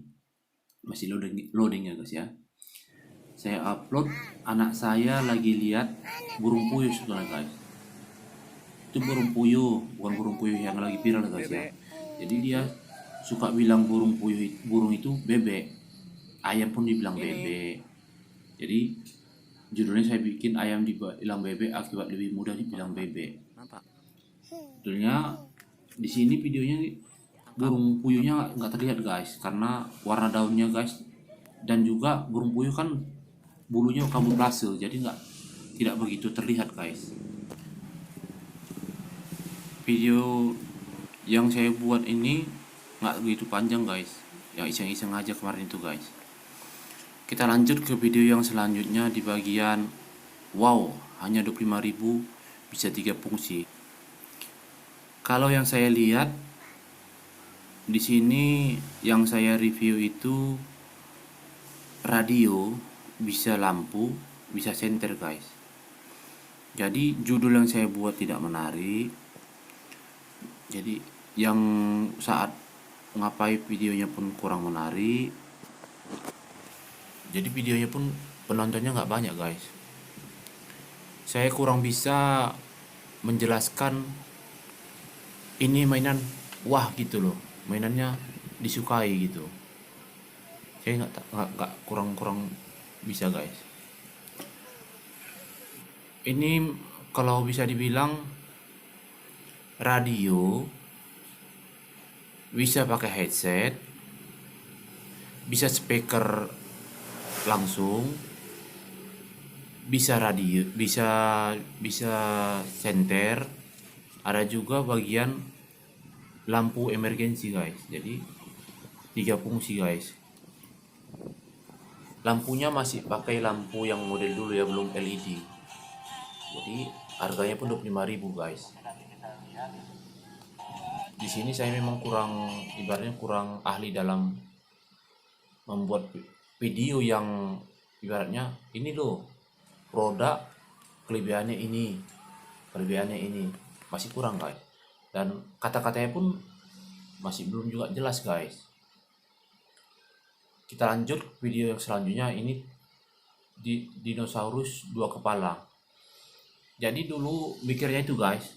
masih loading ya guys ya. Saya upload anak saya lagi lihat burung puyuh sebenarnya guys. Itu burung puyuh, bukan burung puyuh yang lagi viral guys ya. Jadi dia suka bilang burung itu bebek, ayam pun dibilang bebek. Jadi judulnya saya bikin ayam dibilang bebek akibat lebih mudah dibilang bebek. Sebetulnya di sini videonya burung puyuhnya nggak terlihat guys, karena warna daunnya guys, dan juga burung puyuh kan bulunya kamuflase, jadi tidak begitu terlihat guys. Video yang saya buat ini nggak begitu panjang guys, yang iseng-iseng aja kemarin itu guys. Kita lanjut ke video yang selanjutnya di bagian wow, hanya 25.000 bisa 3 fungsi. Kalau yang saya lihat di sini, yang saya review itu radio, bisa lampu, bisa senter guys. Jadi judul yang saya buat tidak menarik. Jadi yang saat ngapai videonya pun kurang menarik. Jadi videonya pun penontonnya nggak banyak guys. Saya kurang bisa menjelaskan ini mainan wah gitu loh, mainannya disukai gitu. Saya nggak kurang bisa guys. Ini kalau bisa dibilang radio, bisa pakai headset, bisa speaker langsung, bisa radio, bisa senter, ada juga bagian lampu emergency guys. Jadi 3 fungsi guys. Lampunya masih pakai lampu yang model dulu ya, belum LED. Jadi harganya pun 25.000 guys. Di sini saya memang ibaratnya kurang ahli dalam membuat video yang ibaratnya ini loh produk, kelebihannya ini masih kurang guys. Dan kata-katanya pun masih belum juga jelas guys. Kita lanjut video yang selanjutnya. Ini di dinosaurus 2 kepala. Jadi dulu mikirnya itu guys,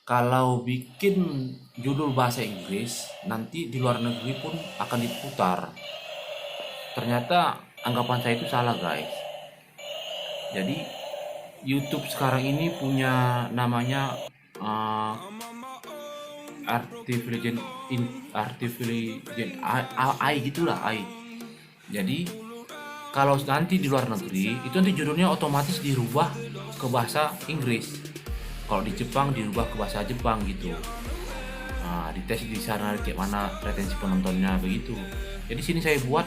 kalau bikin judul bahasa Inggris nanti di luar negeri pun akan diputar. Ternyata anggapan saya itu salah guys. Jadi YouTube sekarang ini punya namanya artificial AI gitulah, AI. Jadi kalau nanti di luar negeri itu nanti judulnya otomatis dirubah ke bahasa Inggris. Kalau di Jepang dirubah ke bahasa Jepang gitu. Nah, dites di sana kayak mana retensi penontonnya begitu. Jadi sini saya buat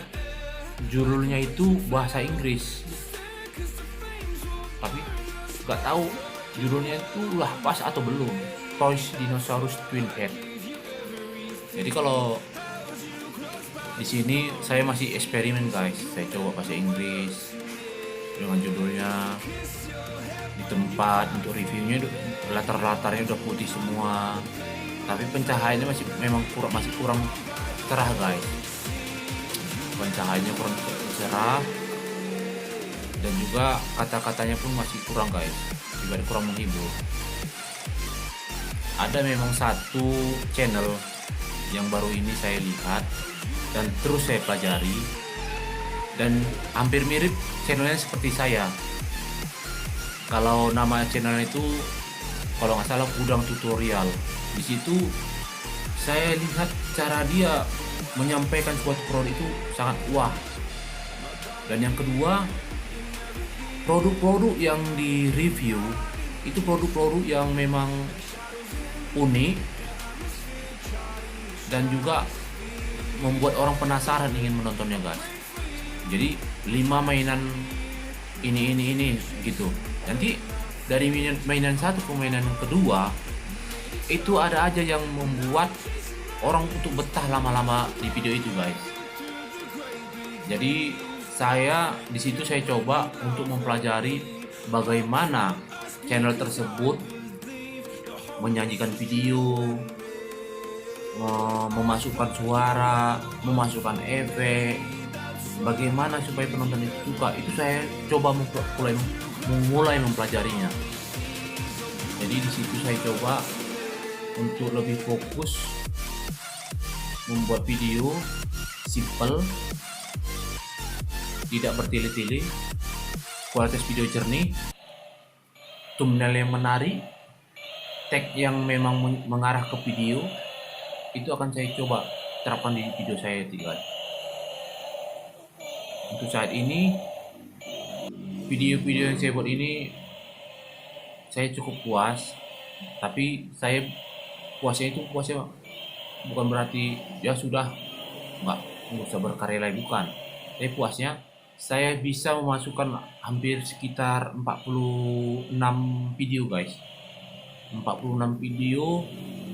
judulnya itu bahasa Inggris. Tapi nggak tahu judulnya itu lah pas atau belum. Toys Dinosaurus Twin Head. Jadi kalau di sini saya masih eksperimen guys. Saya coba bahasa Inggris dengan judulnya. Di tempat untuk reviewnya latar-latarnya udah putih semua. Tapi pencahayaannya masih kurang cerah guys. Pencahayaannya kurang cerah. Dan juga kata-katanya pun masih kurang guys. Juga kurang menghibur. Ada memang satu channel yang baru ini saya lihat dan terus saya pelajari, dan hampir mirip channelnya seperti saya. Kalau nama channel itu kalau nggak salah Gudang Tutorial. Di situ saya lihat cara dia menyampaikan suatu produk itu sangat wah. Dan yang kedua, produk-produk yang di review itu produk-produk yang memang unik dan juga membuat orang penasaran ingin menontonnya guys. Jadi 5 mainan ini gitu. Nanti dari mainan satu ke mainan yang kedua itu ada aja yang membuat orang untuk betah lama-lama di video itu guys. Jadi di situ saya coba untuk mempelajari bagaimana channel tersebut menyajikan video, memasukkan suara, memasukkan efek, bagaimana supaya penonton itu suka. Itu saya coba mulai mempelajarinya. Jadi di situ saya coba untuk lebih fokus membuat video simple, tidak bertele-tele, kualitas video jernih, thumbnail yang menarik, tag yang memang mengarah ke video. Itu akan saya coba terapkan di video saya guys. Untuk saat ini video-video yang saya buat ini saya cukup puas, tapi saya puasnya bukan berarti ya sudah nggak usah berkarya lagi, bukan. Tapi puasnya saya bisa memasukkan hampir sekitar 46 video guys, 46 video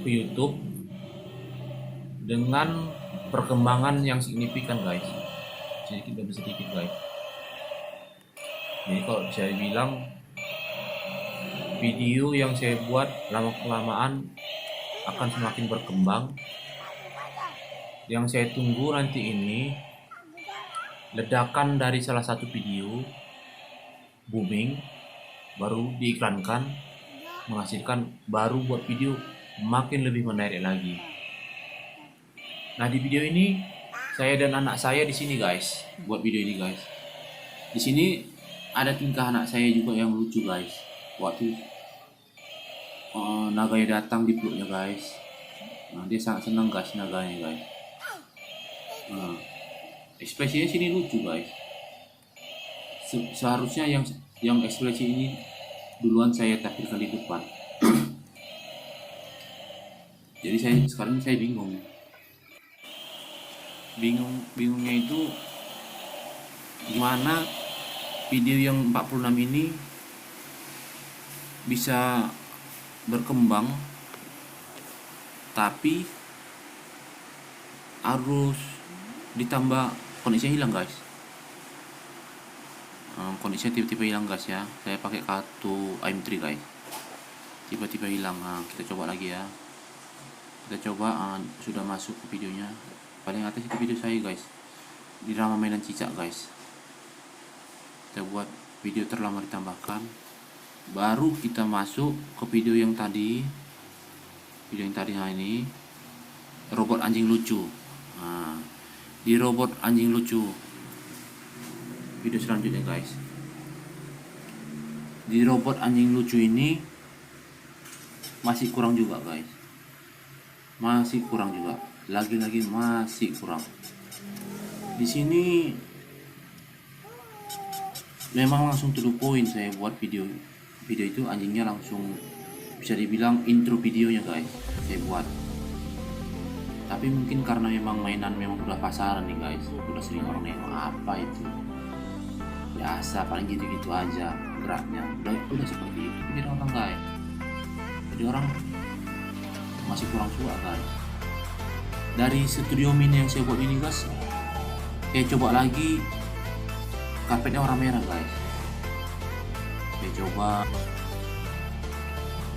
ke YouTube dengan perkembangan yang signifikan guys, sedikit demi sedikit guys. Jadi kalau saya bilang video yang saya buat lama-kelamaan akan semakin berkembang. Yang saya tunggu nanti ini ledakan dari salah satu video booming, baru diiklankan, menghasilkan, baru buat video makin lebih menarik lagi. Nah, di video ini saya dan anak saya di sini guys, buat video ini guys. Di sini ada tingkah anak saya juga yang lucu guys. Waktu naganya datang di peluknya guys. Nah, dia sangat senang guys naganya guys. Nah, ekspresinya sini lucu guys. Seharusnya yang ekspresi ini duluan saya tampilkan di depan. Jadi sekarang saya bingungnya itu gimana video yang 46 ini bisa berkembang tapi harus ditambah koneksinya hilang guys. Kondisinya tiba-tiba hilang guys ya. Saya pakai kartu AM3 guys, tiba-tiba hilang. Kita coba lagi ya. Kita coba sudah masuk ke videonya. Paling atas itu video saya guys, di drama mainan cicak guys. Kita buat video terlama ditambahkan, baru kita masuk ke video yang tadi. Ini robot anjing lucu. Di robot anjing lucu video selanjutnya guys. Di robot anjing lucu ini masih kurang juga guys, lagi-lagi masih kurang. Di sini memang langsung to the point. Saya buat video itu anjingnya langsung bisa dibilang intro videonya guys saya buat. Tapi mungkin karena mainan memang udah pasaran nih guys, udah sering orang nengok, apa itu biasa, paling gitu-gitu aja geraknya, udah seperti itu. Jadi orang guys, orang masih kurang suka guys. Dari studio mini yang saya buat ini guys, saya coba lagi karpetnya warna merah guys. Saya coba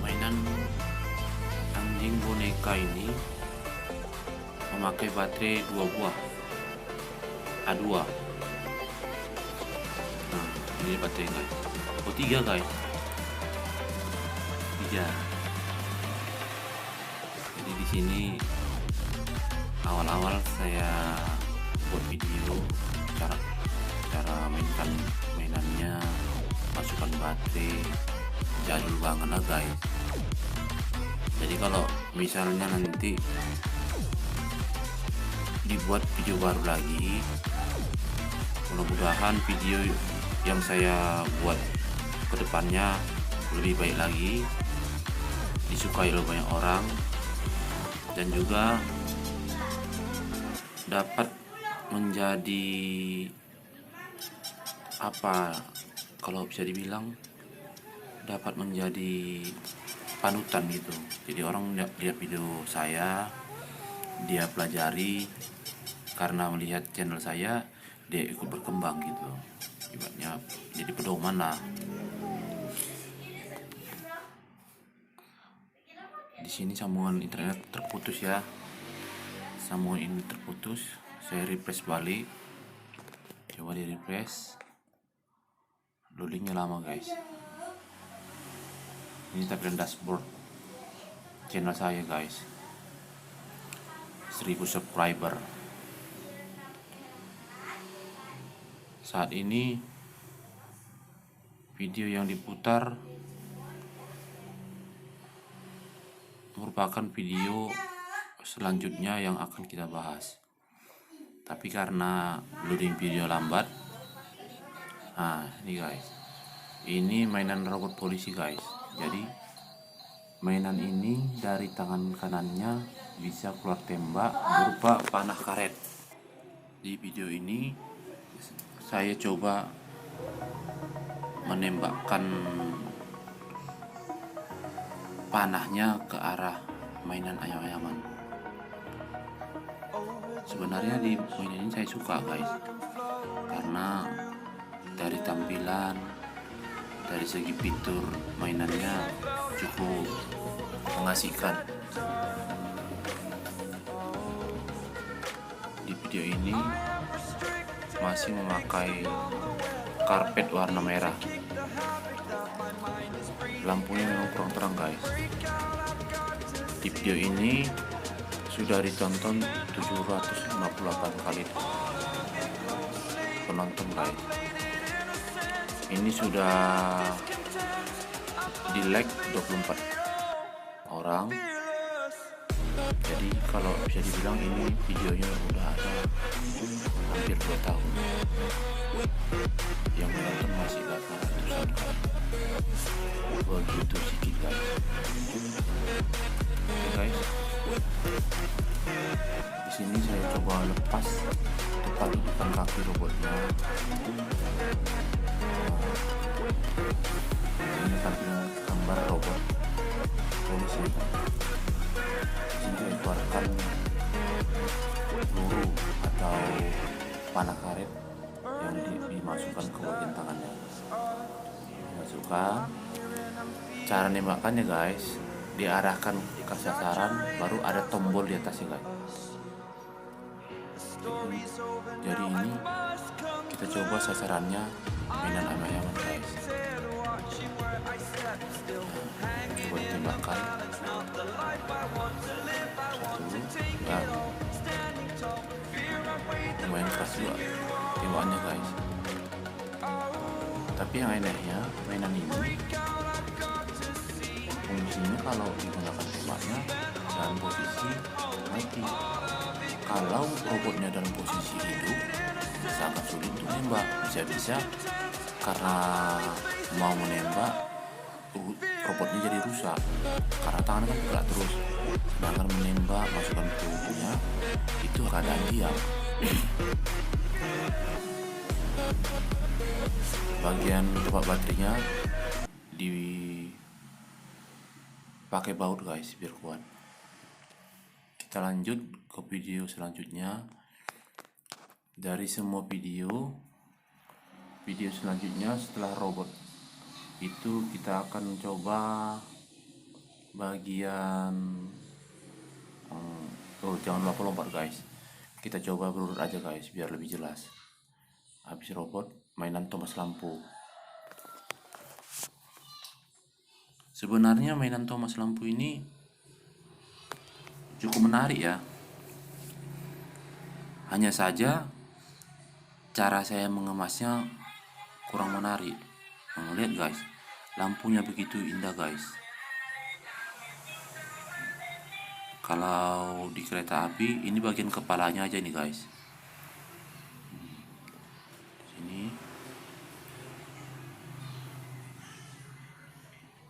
mainan anjing boneka ini memakai baterai 2 buah A2. Nah, ini baterai guys. 3 guys. 3. Jadi di sini awal-awal saya buat video cara mainkan mainannya, masukkan baterai, jadul banget lah guys. Jadi kalau misalnya nanti dibuat video baru lagi, mudah-mudahan video yang saya buat kedepannya lebih baik lagi, disukai oleh banyak orang, dan juga dapat menjadi apa kalau bisa dibilang dapat menjadi panutan gitu. Jadi orang lihat video saya, dia pelajari, karena melihat channel saya dia ikut berkembang gitu. Ibaratnya jadi pedoman lah. Di sini sambungan internet terputus ya. Sambungan ini terputus. Saya refresh balik. Coba di refresh. Loadingnya lama guys. Ini tampilan dashboard channel saya guys. 1000 subscriber. Saat ini video yang diputar merupakan video selanjutnya yang akan kita bahas. Tapi karena loading video lambat, nah ini guys, ini mainan robot polisi guys. Jadi mainan ini dari tangan kanannya bisa keluar tembak berupa panah karet. Di video ini saya coba menembakkan panahnya ke arah mainan ayam-ayaman. Sebenarnya di mainan ini saya suka guys, karena dari tampilan, dari segi fitur mainannya cukup mengasihkan. Di video ini masih memakai karpet warna merah. Lampunya memang kurang terang guys. Di video ini sudah ditonton 758 kali penonton guys. Ini sudah di like 24 orang. Jadi kalau bisa dibilang ini videonya udah ada hampir 2 tahun. Yang menonton masih 800-an kali. Begitu sedikit guys. Oke guys, di sini saya coba lepas tepat di depan kaki robotnya. Ini tampilan gambar robot polisi. Di sini saya keluarkan peluru atau panah karet yang dimasukkan ke bagian tangannya. Masukkan. Cara nembakannya guys, diarahkan ke sasaran, baru ada tombol di atasnya guys. Jadi ini kita coba sasarannya mainan ayam-ayaman guys. Coba ditembakkan. Ya, lumayan keras juga tembakannya guys. Tapi yang anehnya mainan ini fungsinya kalau digunakan tembaknya dalam posisi mati. Kalau robotnya dalam posisi hidup sangat sulit untuk nembak. Bisa-bisa karena mau menembak robotnya jadi rusak karena tangannya kan gerak terus. Sedangkan menembak masukkan pelurunya itu keadaan diam. Bagian tempat baterainya dipakai baut guys biar kuat. Kita lanjut ke video selanjutnya. Dari semua video selanjutnya setelah robot itu kita akan coba bagian jangan lompat-lompat guys. Kita coba berurut aja guys biar lebih jelas. Habis robot, mainan Thomas lampu. Sebenarnya mainan Thomas lampu ini cukup menarik ya. Hanya saja cara saya mengemasnya kurang menarik. Lihat guys, lampunya begitu indah guys. Kalau di kereta api ini bagian kepalanya aja nih guys. Sini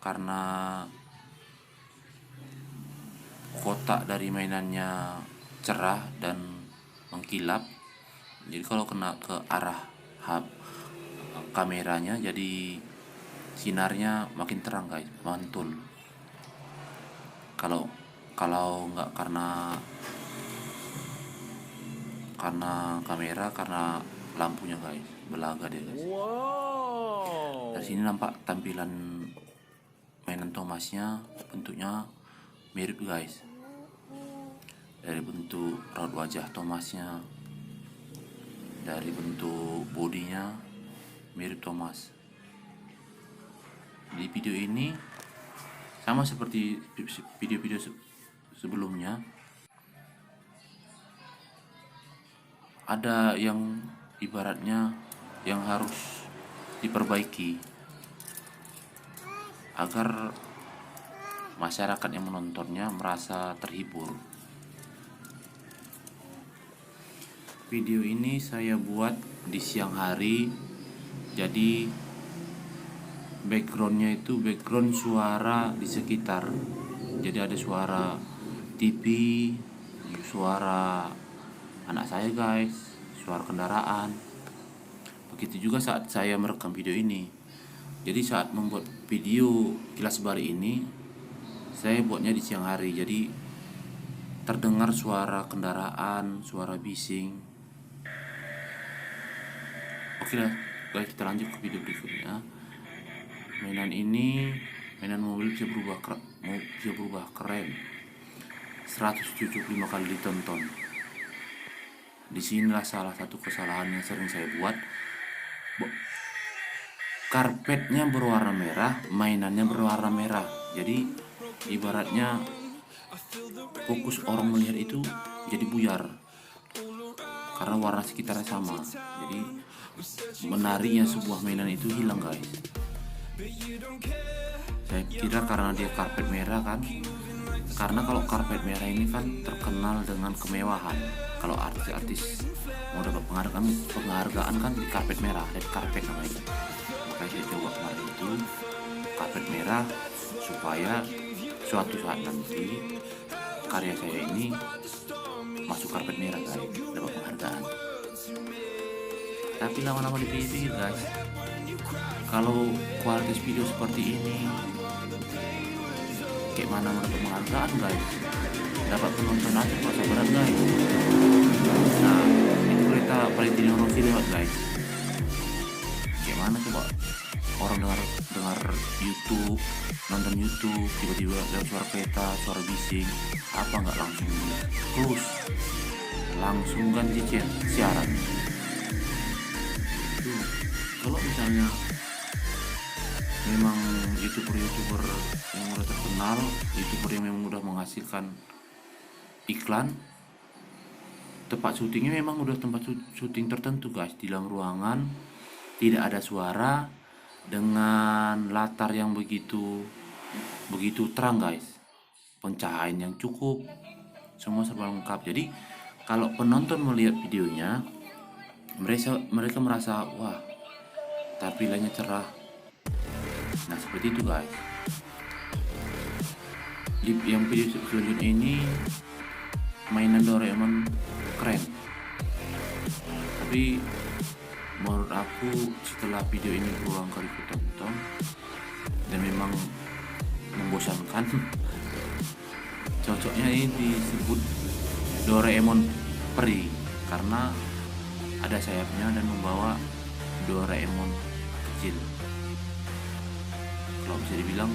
karena kotak dari mainannya cerah dan mengkilap, jadi kalau kena ke arah kameranya, jadi sinarnya makin terang guys, mantul. Kalau kalau nggak karena kamera, karena lampunya guys, belaga dia guys. Dari sini nampak tampilan mainan Thomasnya, bentuknya mirip guys. Dari bentuk raut wajah Thomasnya, dari bentuk bodinya mirip Thomas. Di video ini sama seperti video-video sebelumnya, ada yang ibaratnya yang harus diperbaiki agar masyarakat yang menontonnya merasa terhibur. Video ini saya buat di siang hari, jadi backgroundnya itu background suara di sekitar. Jadi ada suara TV, suara anak saya guys, suara kendaraan. Begitu juga saat saya merekam video ini. Jadi saat membuat video Kilas Bali ini, saya buatnya di siang hari, jadi terdengar suara kendaraan, suara bising. Oke lah guys, kita lanjut ke video berikutnya. Mainan ini, mainan mobil bisa berubah keren. 175 kali ditonton. Disinilah salah satu kesalahan yang sering saya buat. Karpetnya berwarna merah, mainannya berwarna merah. Jadi ibaratnya fokus orang melihat itu jadi buyar karena warna sekitarnya sama. Jadi menariknya sebuah mainan itu hilang guys. Saya kira karena dia karpet merah kan, karena kalau karpet merah ini kan terkenal dengan kemewahan. Kalau artis-artis mau dapat penghargaan kan di karpet merah, red karpet namanya. Makanya saya coba kemarin itu karpet merah supaya suatu saat nanti karya saya ini masuk karpet merah guys, dapat penghargaan. Tapi lama-lama dipikir guys, kalau kualitas video seperti ini, kayak mana mendapat penghargaan guys? Dapat penonton aja masa berat guys. Nah, itu kereta Valentino Rossi lewat guys. Kayak mana coba orang dengar YouTube, nonton YouTube, tiba-tiba lewat suara kereta, suara bising, apa nggak langsung close, langsung ganti siaran. Kalau misalnya memang youtuber yang udah terkenal, youtuber yang memang udah menghasilkan iklan, tempat syutingnya memang udah tempat syuting tertentu guys, di dalam ruangan tidak ada suara dengan latar yang begitu terang guys, pencahayaan yang cukup, semua serba lengkap. Jadi kalau penonton melihat videonya, mereka merasa wah, tampilannya cerah. Nah seperti itu guys. Di yang video selanjutnya ini mainan Doraemon keren, tapi menurut aku setelah video ini berulang kali kutonton dan memang membosankan, cocoknya ini disebut Doraemon peri karena ada sayapnya dan membawa Doraemon kecil. Kalau bisa dibilang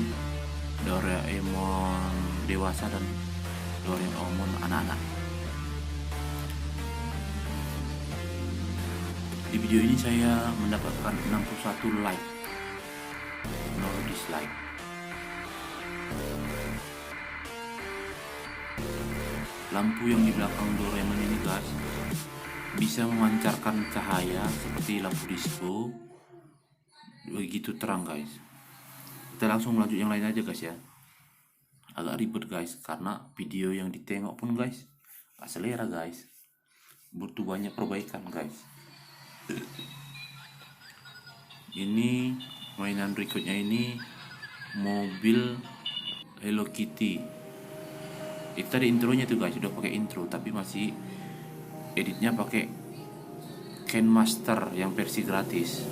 Doraemon dewasa dan Doraemon anak-anak. Di video ini saya mendapatkan 61 like, 0 dislike. Lampu yang di belakang Doraemon ini guys bisa memancarkan cahaya seperti lampu disco, begitu terang guys. Kita langsung lanjut yang lain aja guys ya. Agak ribet guys karena video yang ditengok pun guys gak selera guys, butuh banyak perbaikan guys. Ini mainan berikutnya ini mobil Hello Kitty. Itu tadi intronya tuh guys, udah pakai intro tapi masih editnya pakai Ken Master yang versi gratis.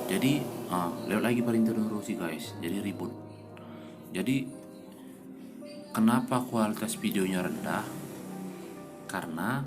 Jadi lewat lagi Valentino Rossi guys, jadi ribut. Jadi kenapa kualitas videonya rendah? Karena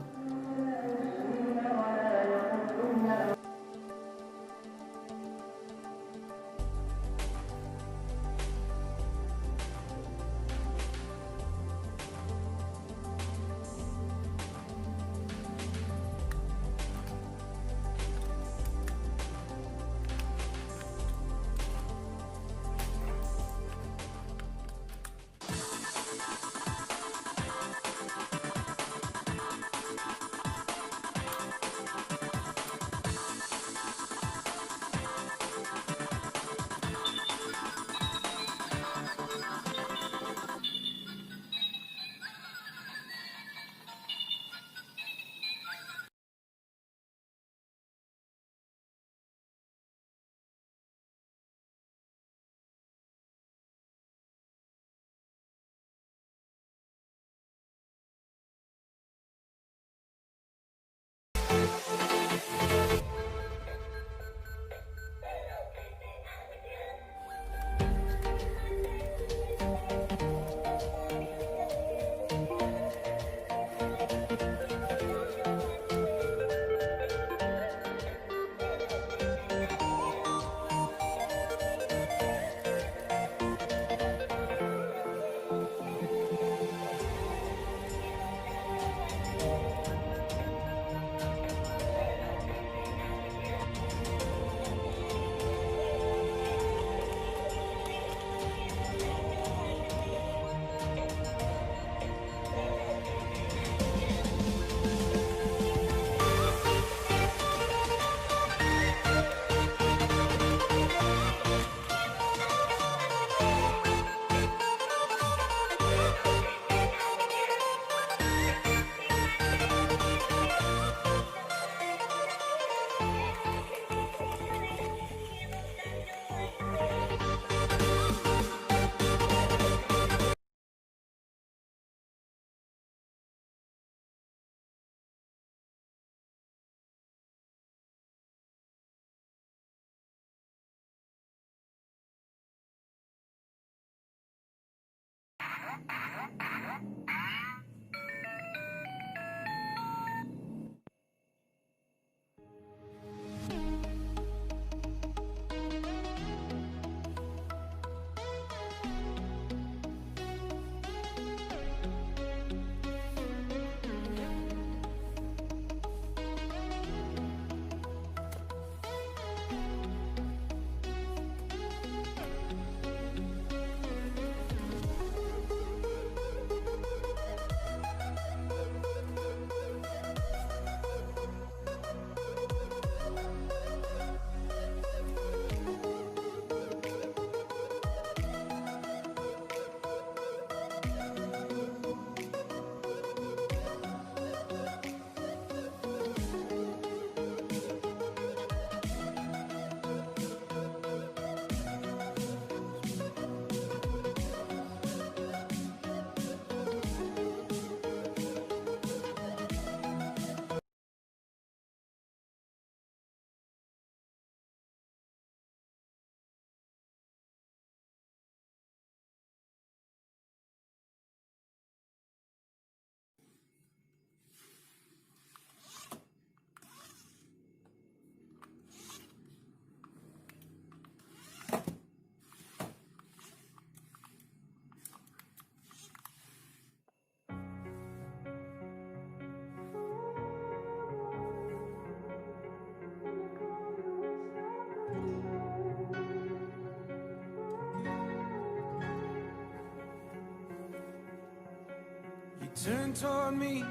turn toward me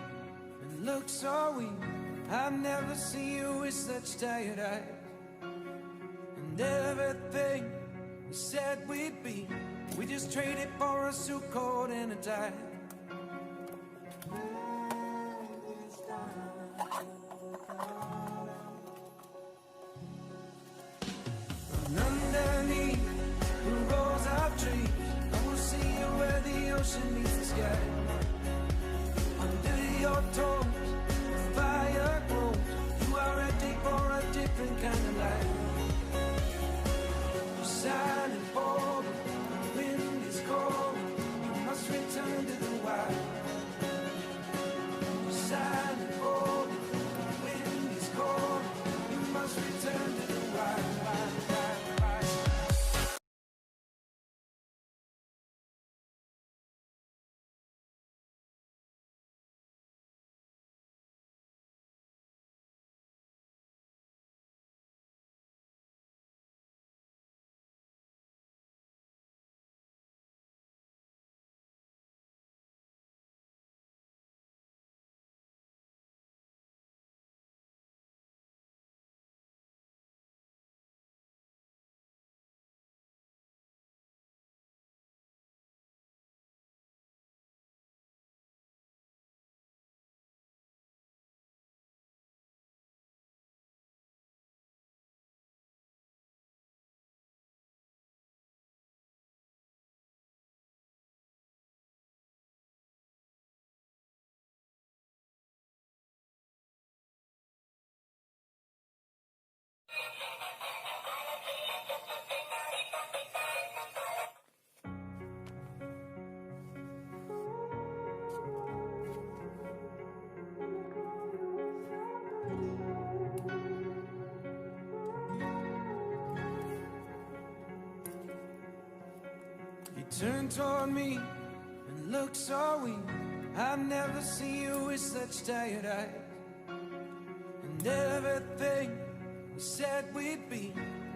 and look so weak. I've never seen you with such tired eyes. And everything we said we'd be, we just traded for a suit coat and a tie. And underneath the rows of trees, I will see you where the ocean meets the sky. Under your toes, the fire grows. You are ready for a different kind of life. You turned toward me and looked so weak. I've never seen you with such tired eyes. And everything we said we'd be,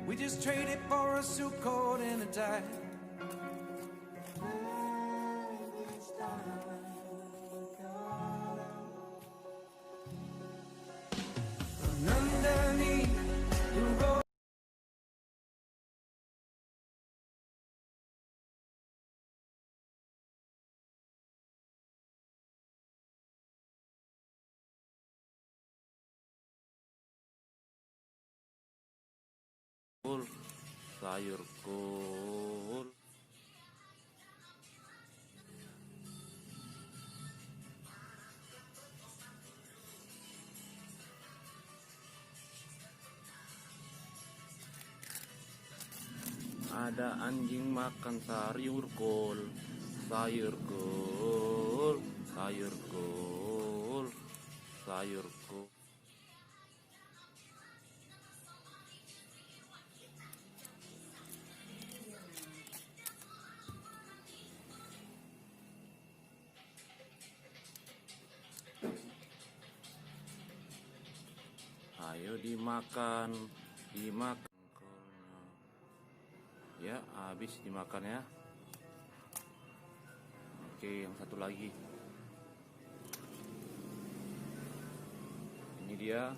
we just traded for a suit coat and a tie. And underneath the road, Kul, sayur kul. Ada anjing makan sayur kul, sayur kul, sayur kul, sayur kul. Ayo dimakan, dimakan. Ya, habis dimakan ya. Oke, yang satu lagi. Ini dia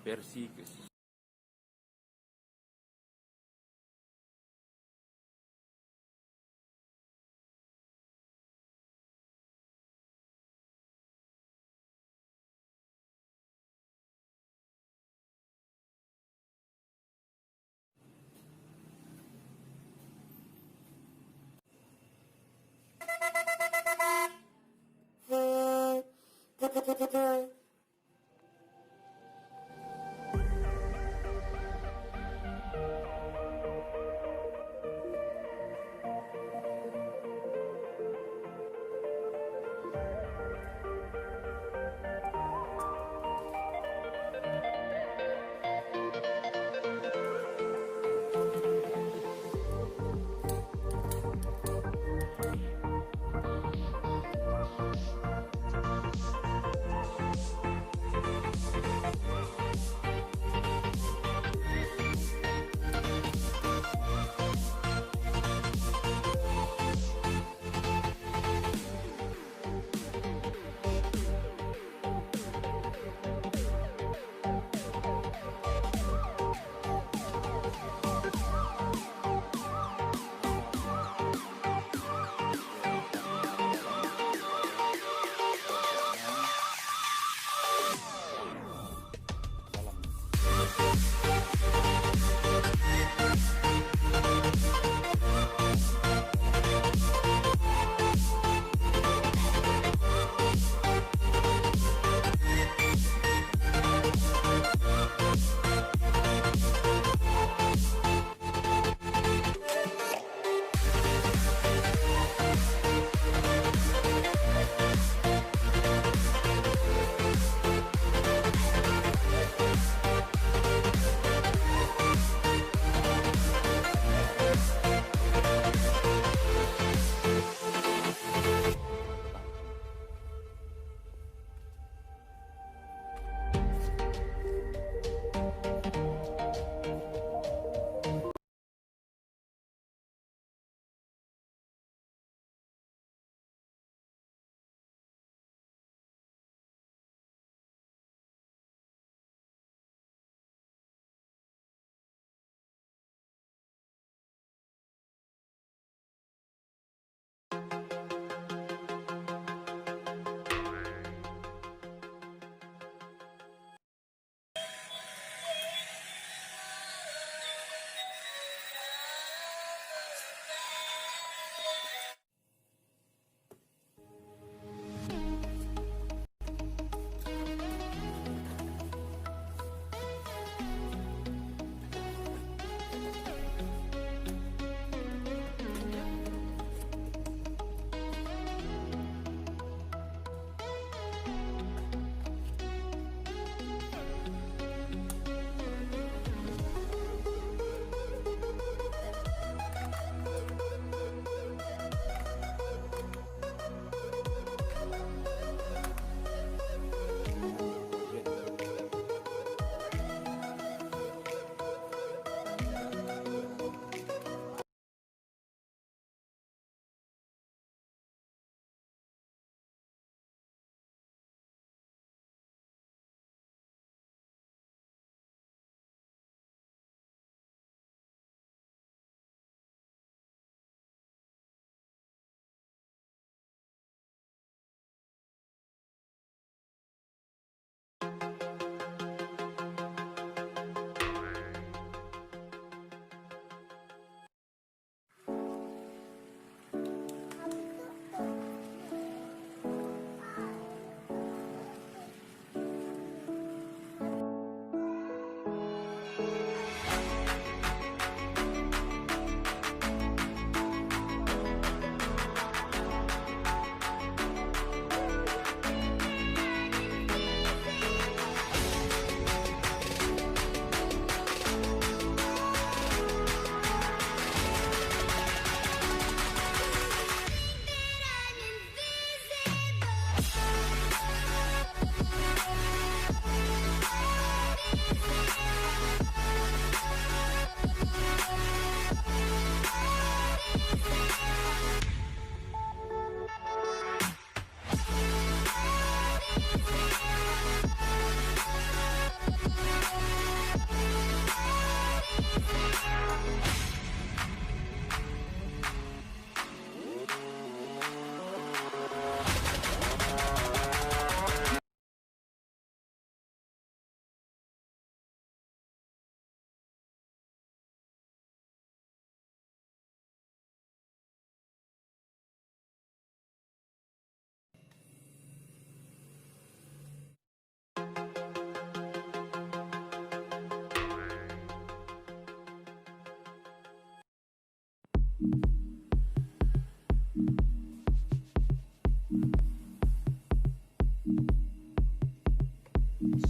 versi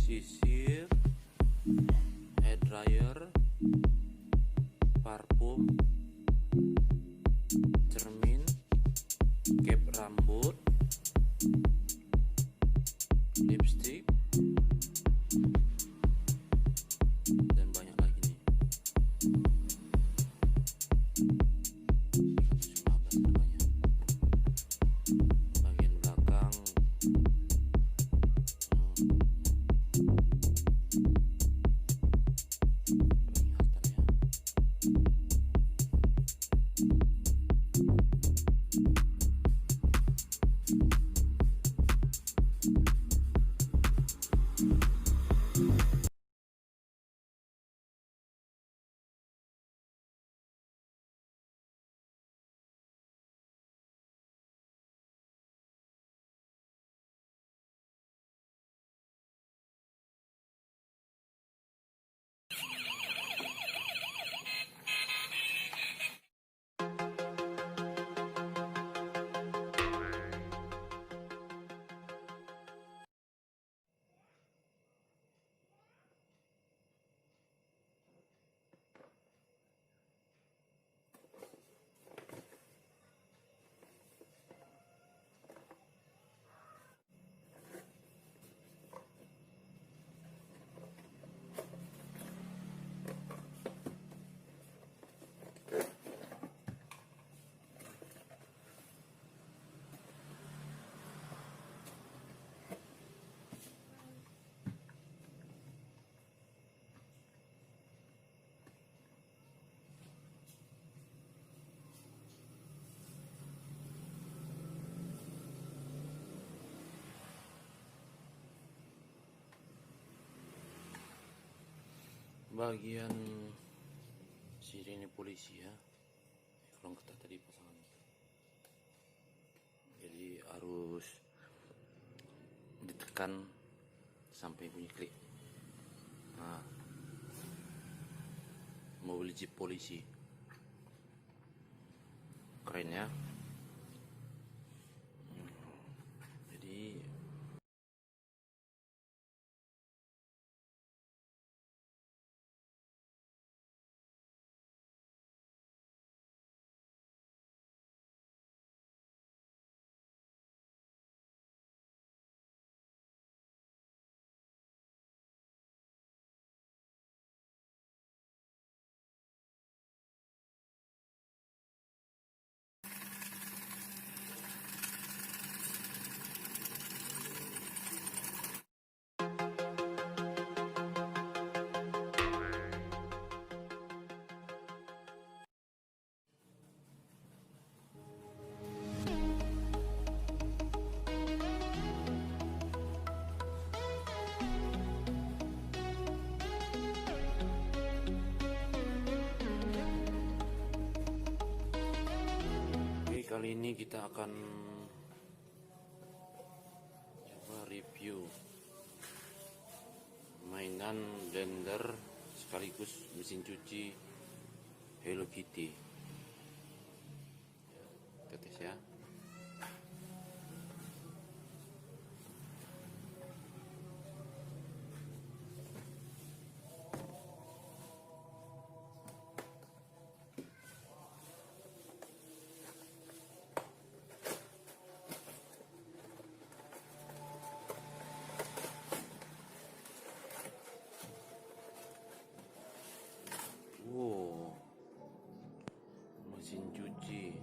Sisir, hair dryer, parfum, cermin, cap rambut, lipstick, dan banyak lagi nih. 115 harganya. Bagian belakang pengingatannya. Bagian sirine polisi ya, kurang ketat tadi pasangan, jadi harus ditekan sampai bunyi klik. Nah, mobil jeep polisi keren ya. Jadi kali ini kita akan coba review mainan blender sekaligus mesin cuci Hello Kitty. Kita tes ya. Mesin cuci.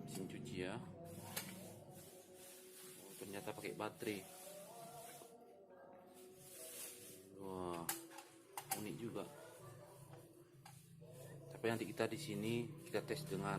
Mesin cuci ya. Oh, ternyata pakai baterai. Wah, unik juga. Tapi nanti kita di sini kita tes dengan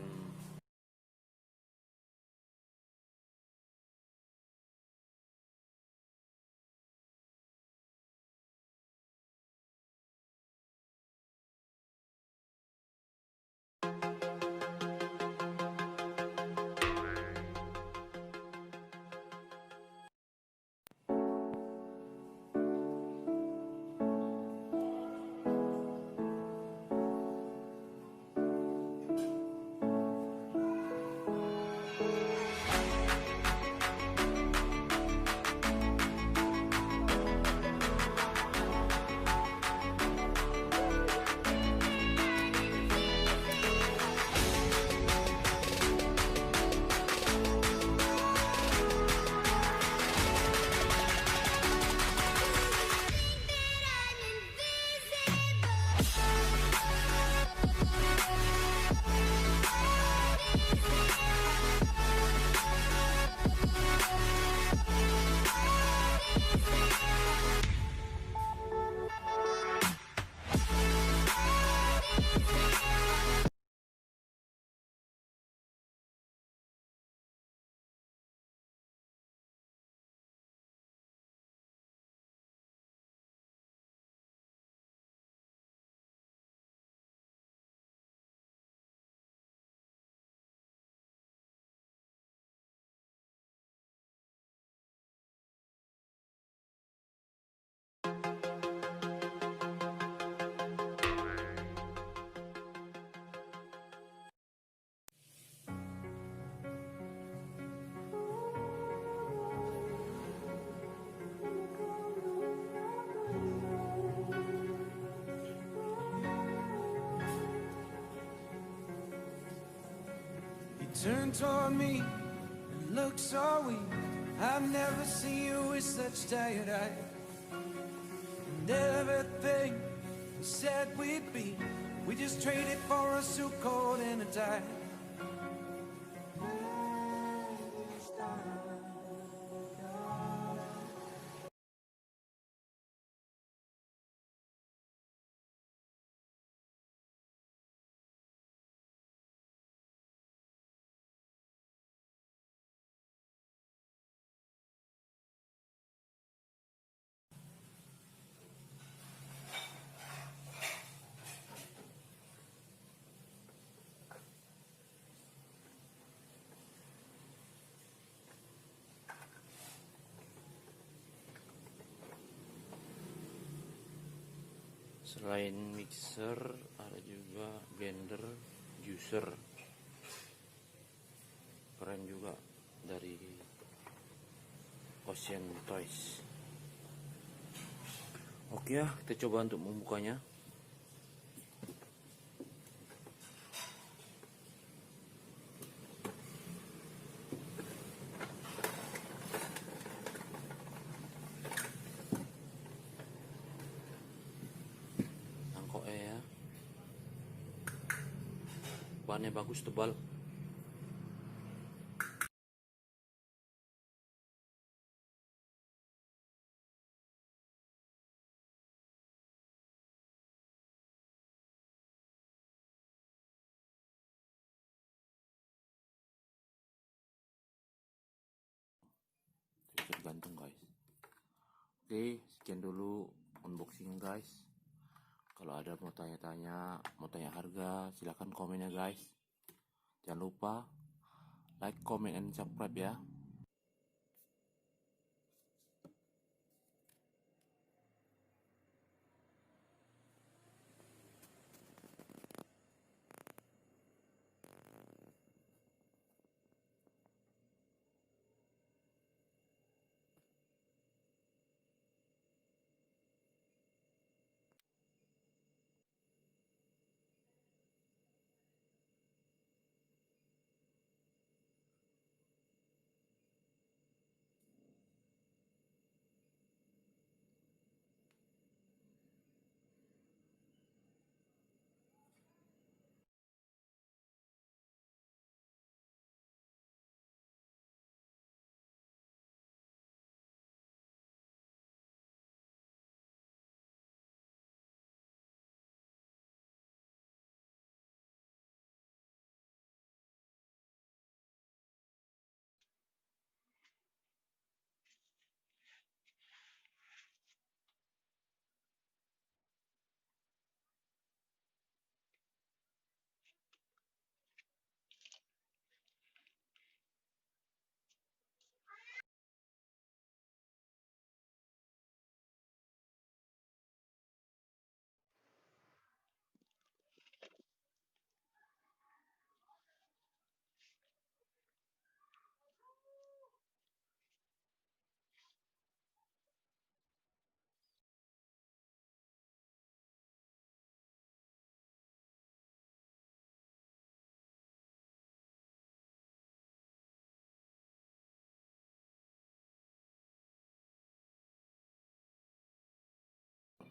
turn toward me and look so weak. I've never seen you with such tired eyes. And everything we said we'd be, we just traded for a suit coat and a tie. Selain mixer ada juga blender, juicer, keren juga dari Ocean Toys. Oke ya, kita coba untuk membukanya. Mangkoknya ya, bahannya bagus, tebal. Bisa digantung guys. Oke, sekian dulu unboxing guys. Kalau ada mau tanya-tanya, mau tanya harga, silahkan komen ya guys. Jangan lupa like, comment, and subscribe ya.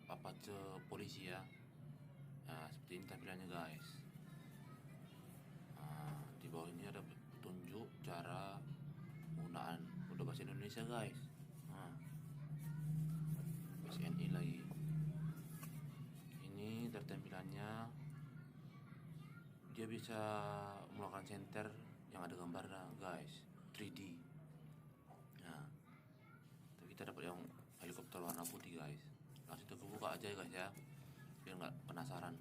Apache polisi ya. Nah, seperti ini tampilannya guys. Nah, di bawah ini ada petunjuk cara penggunaan udah bahasa Indonesia guys. Nah, BCNI lagi. Ini dari tampilannya, dia bisa melakukan senter yang ada gambarnya guys, 3D. Nah, tapi kita dapat yang helikopter warna putih guys. Langsung kita buka aja guys ya, biar nggak penasaran.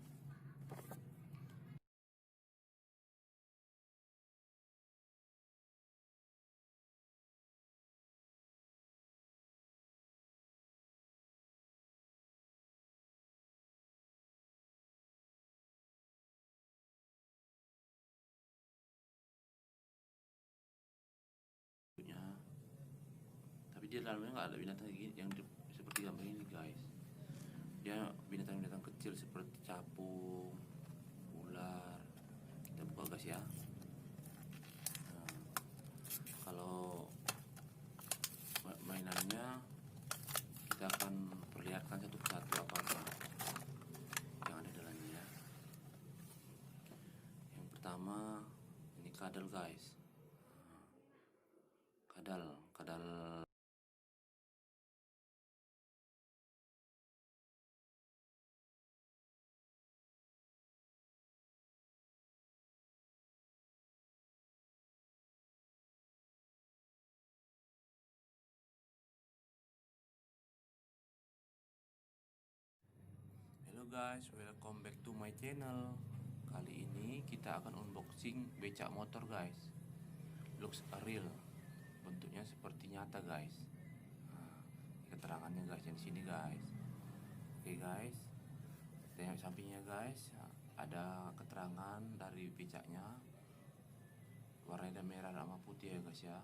Tapi dia dalamnya nggak ada binatang yang seperti gambar ini guys. Dia binatang-binatang kecil seperti capung, ular. Kita buka guys ya. kadal kadal. Hello guys, welcome back to my channel. Kali ini kita akan unboxing becak motor guys. Looks real, bentuknya seperti nyata guys. Nah, keterangannya guys yang sini guys. Oke guys, tengok sampingnya guys. Ada keterangan dari becaknya. Warnanya merah sama putih ya guys ya.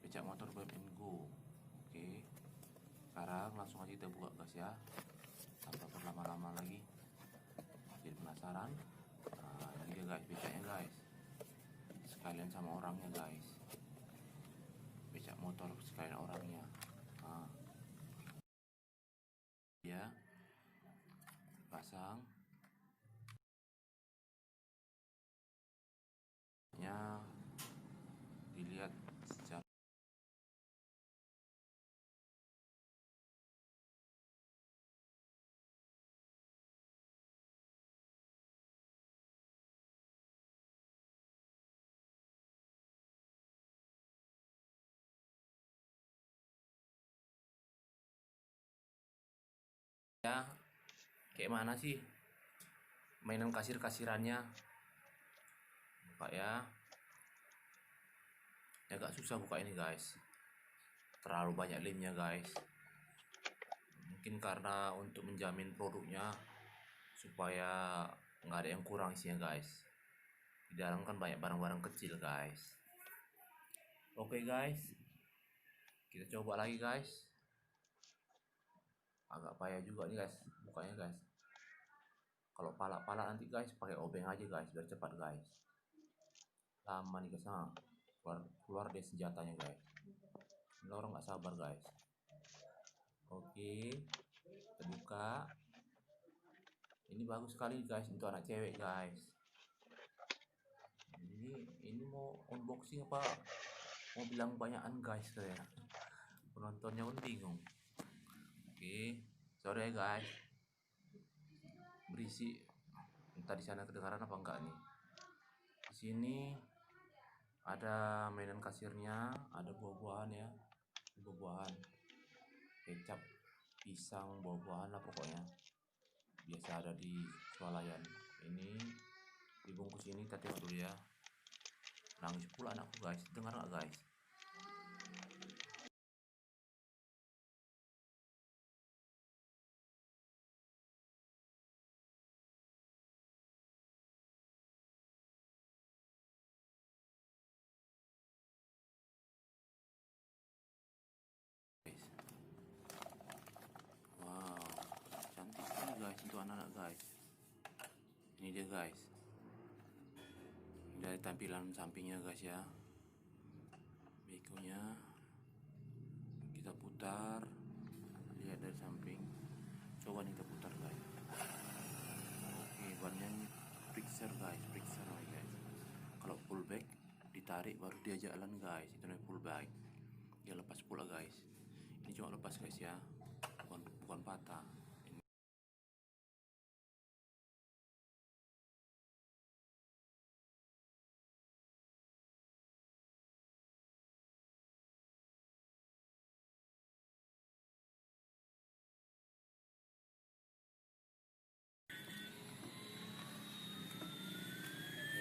Becak motor Grab and Go. Oke, sekarang langsung aja kita buka guys ya, tanpa berlama-lama lagi. Jadi penasaran? Nah, ini dia guys becaknya guys, sekalian sama orangnya guys. Becak motor sekalian orangnya. Nah, ya pasang nya, dilihat secara ya. Kayak mana sih mainan kasir-kasirannya? Buka ya. Agak susah buka ini guys, terlalu banyak lemnya guys. Mungkin karena untuk menjamin produknya supaya nggak ada yang kurang isinya guys. Di dalam kan banyak barang-barang kecil guys. Oke guys, kita coba lagi guys. Agak payah juga nih guys bukanya guys. Kalau pala-pala nanti guys pakai obeng aja guys biar cepat guys. Lama nih guys. Nah, keluar deh senjatanya guys. Ini orang nggak sabar guys. Oke, kita buka. Ini bagus sekali guys untuk anak cewek guys. Ini mau unboxing apa mau bilang banyakan guys saya. Penontonnya pun bingung. Oke, sorry ya guys, berisik. Entah di sana kedengaran apa enggak nih. Di sini ada mainan kasirnya, ada buah-buahan ya, buah-buahan, kecap, pisang, buah-buahan lah pokoknya. Biasa ada di swalayan. Ini dibungkus ini, kita tengok dulu ya. Nangis pula anakku guys, dengar nggak guys? Wow, cantik sekali guys untuk anak-anak guys. Ini dia guys, dari tampilan sampingnya guys ya. Begonya kita putar, lihat dari samping. Coba nih kita putar guys. Oke, bannya fixer guys, fixer guys. Kalau full back ditarik baru dia jalan guys, itu namanya full back. Dia lepas pula guys. Ini cuma lepas guys ya, bukan patah. Ini.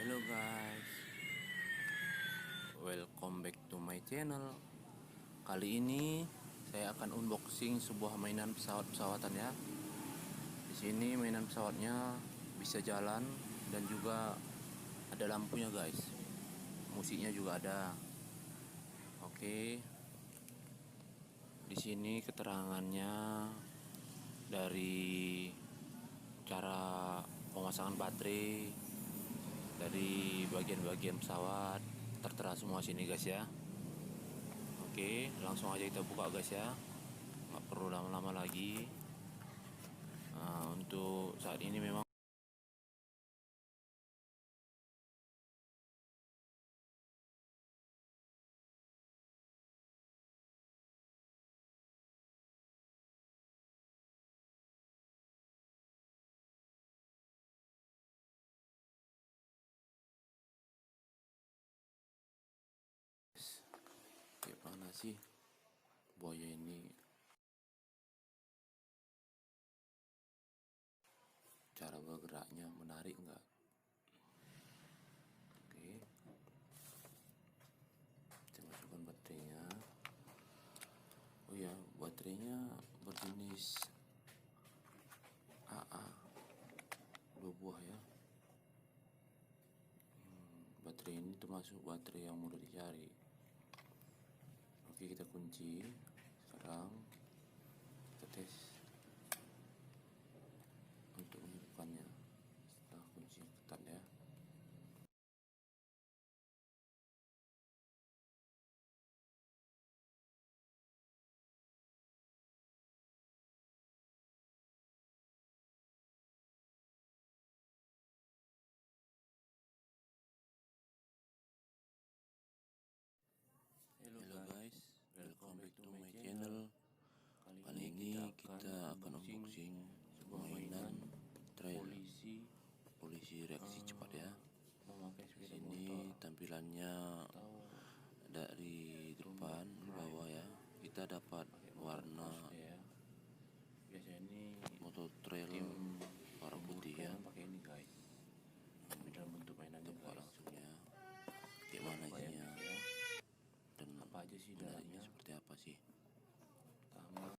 Hello guys, welcome back to my channel. Kali ini saya akan unboxing sebuah mainan pesawat-pesawatan ya. Di sini mainan pesawatnya bisa jalan dan juga ada lampunya guys. Musiknya juga ada. Oke. Di sini keterangannya dari cara pemasangan baterai, dari bagian-bagian pesawat, tertera semua sini guys ya. Oke, langsung aja kita buka guys ya, nggak perlu lama-lama lagi. Nah, untuk saat ini memang sih buaya ini? Cara bergeraknya menarik nggak? Oke, kita masukkan baterainya. Oh ya, baterainya berjenis AA, 2 buah ya. Baterai ini termasuk baterai yang mudah dicari. Oke, kita kunci. Sekarang kita tes untuk menghidupkannya. Setelah kunci ketat ya. Hello guys, welcome back to my channel. Kali ini kita akan unboxing sebuah mainan trail polisi reaksi cepat ya. Di sini tampilannya dari depan bawah ya. Kita dapat warna motor trail warna putih ya. Tebak langsung ya. Gimana isinya dan apa aja sih dalamnya, seperti apa sih? Pertama,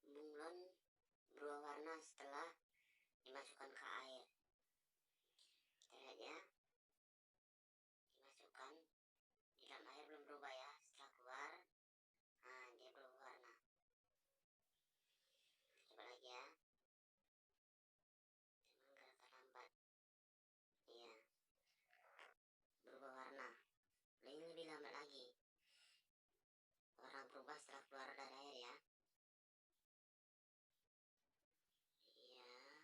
bunglon berubah warna setelah dimasukkan ke air. Kita lihat ya, dimasukkan di dalam air belum berubah ya, setelah keluar dia berubah warna. Coba lagi ya, memang gerakan lambat. Iya, berubah warna. Ini lebih lambat lagi, warna berubah setelah keluar dari air ya. Iya,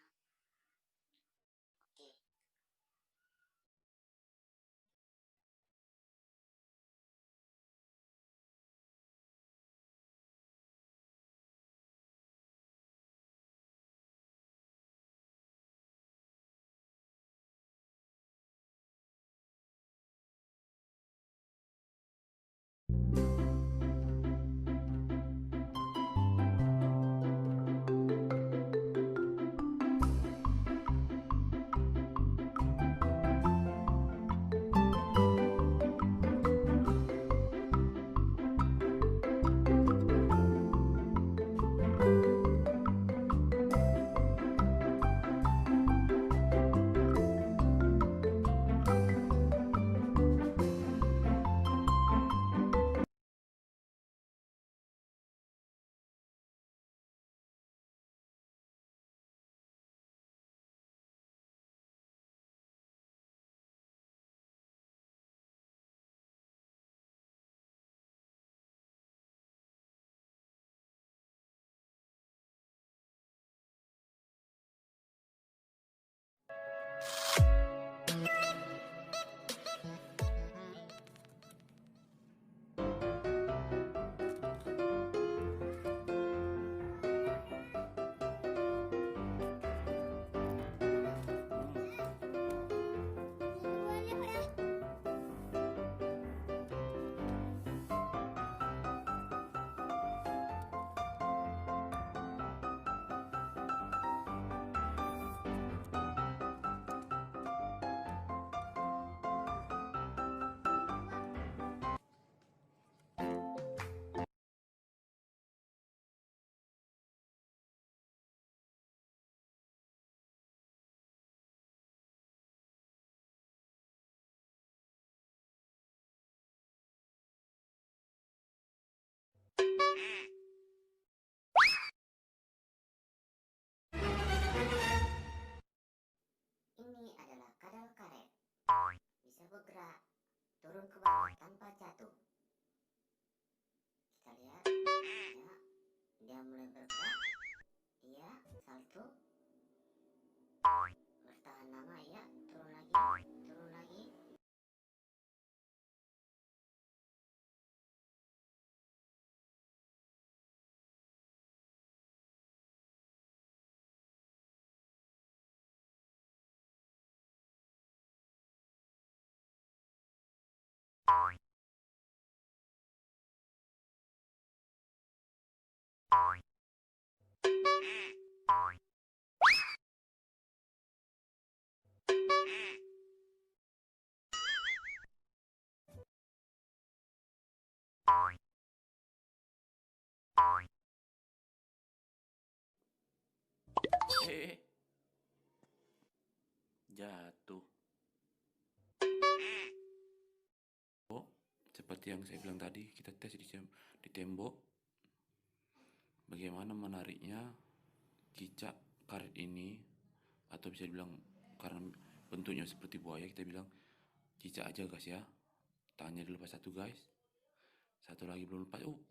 turun ke bawah tanpa jatuh. Kita lihat, ya, dia mulai bergerak, iya, salto, bertahan lama, ya, turun lagi, turun lagi. Jatuh. Oh, seperti yang saya bilang tadi, kita tes di tembok. Bagaimana menariknya cicak karet ini, atau bisa dibilang karena bentuknya seperti buaya, kita bilang cicak aja guys ya. Tangannya dilepas satu guys, satu lagi belum lepas. Oh,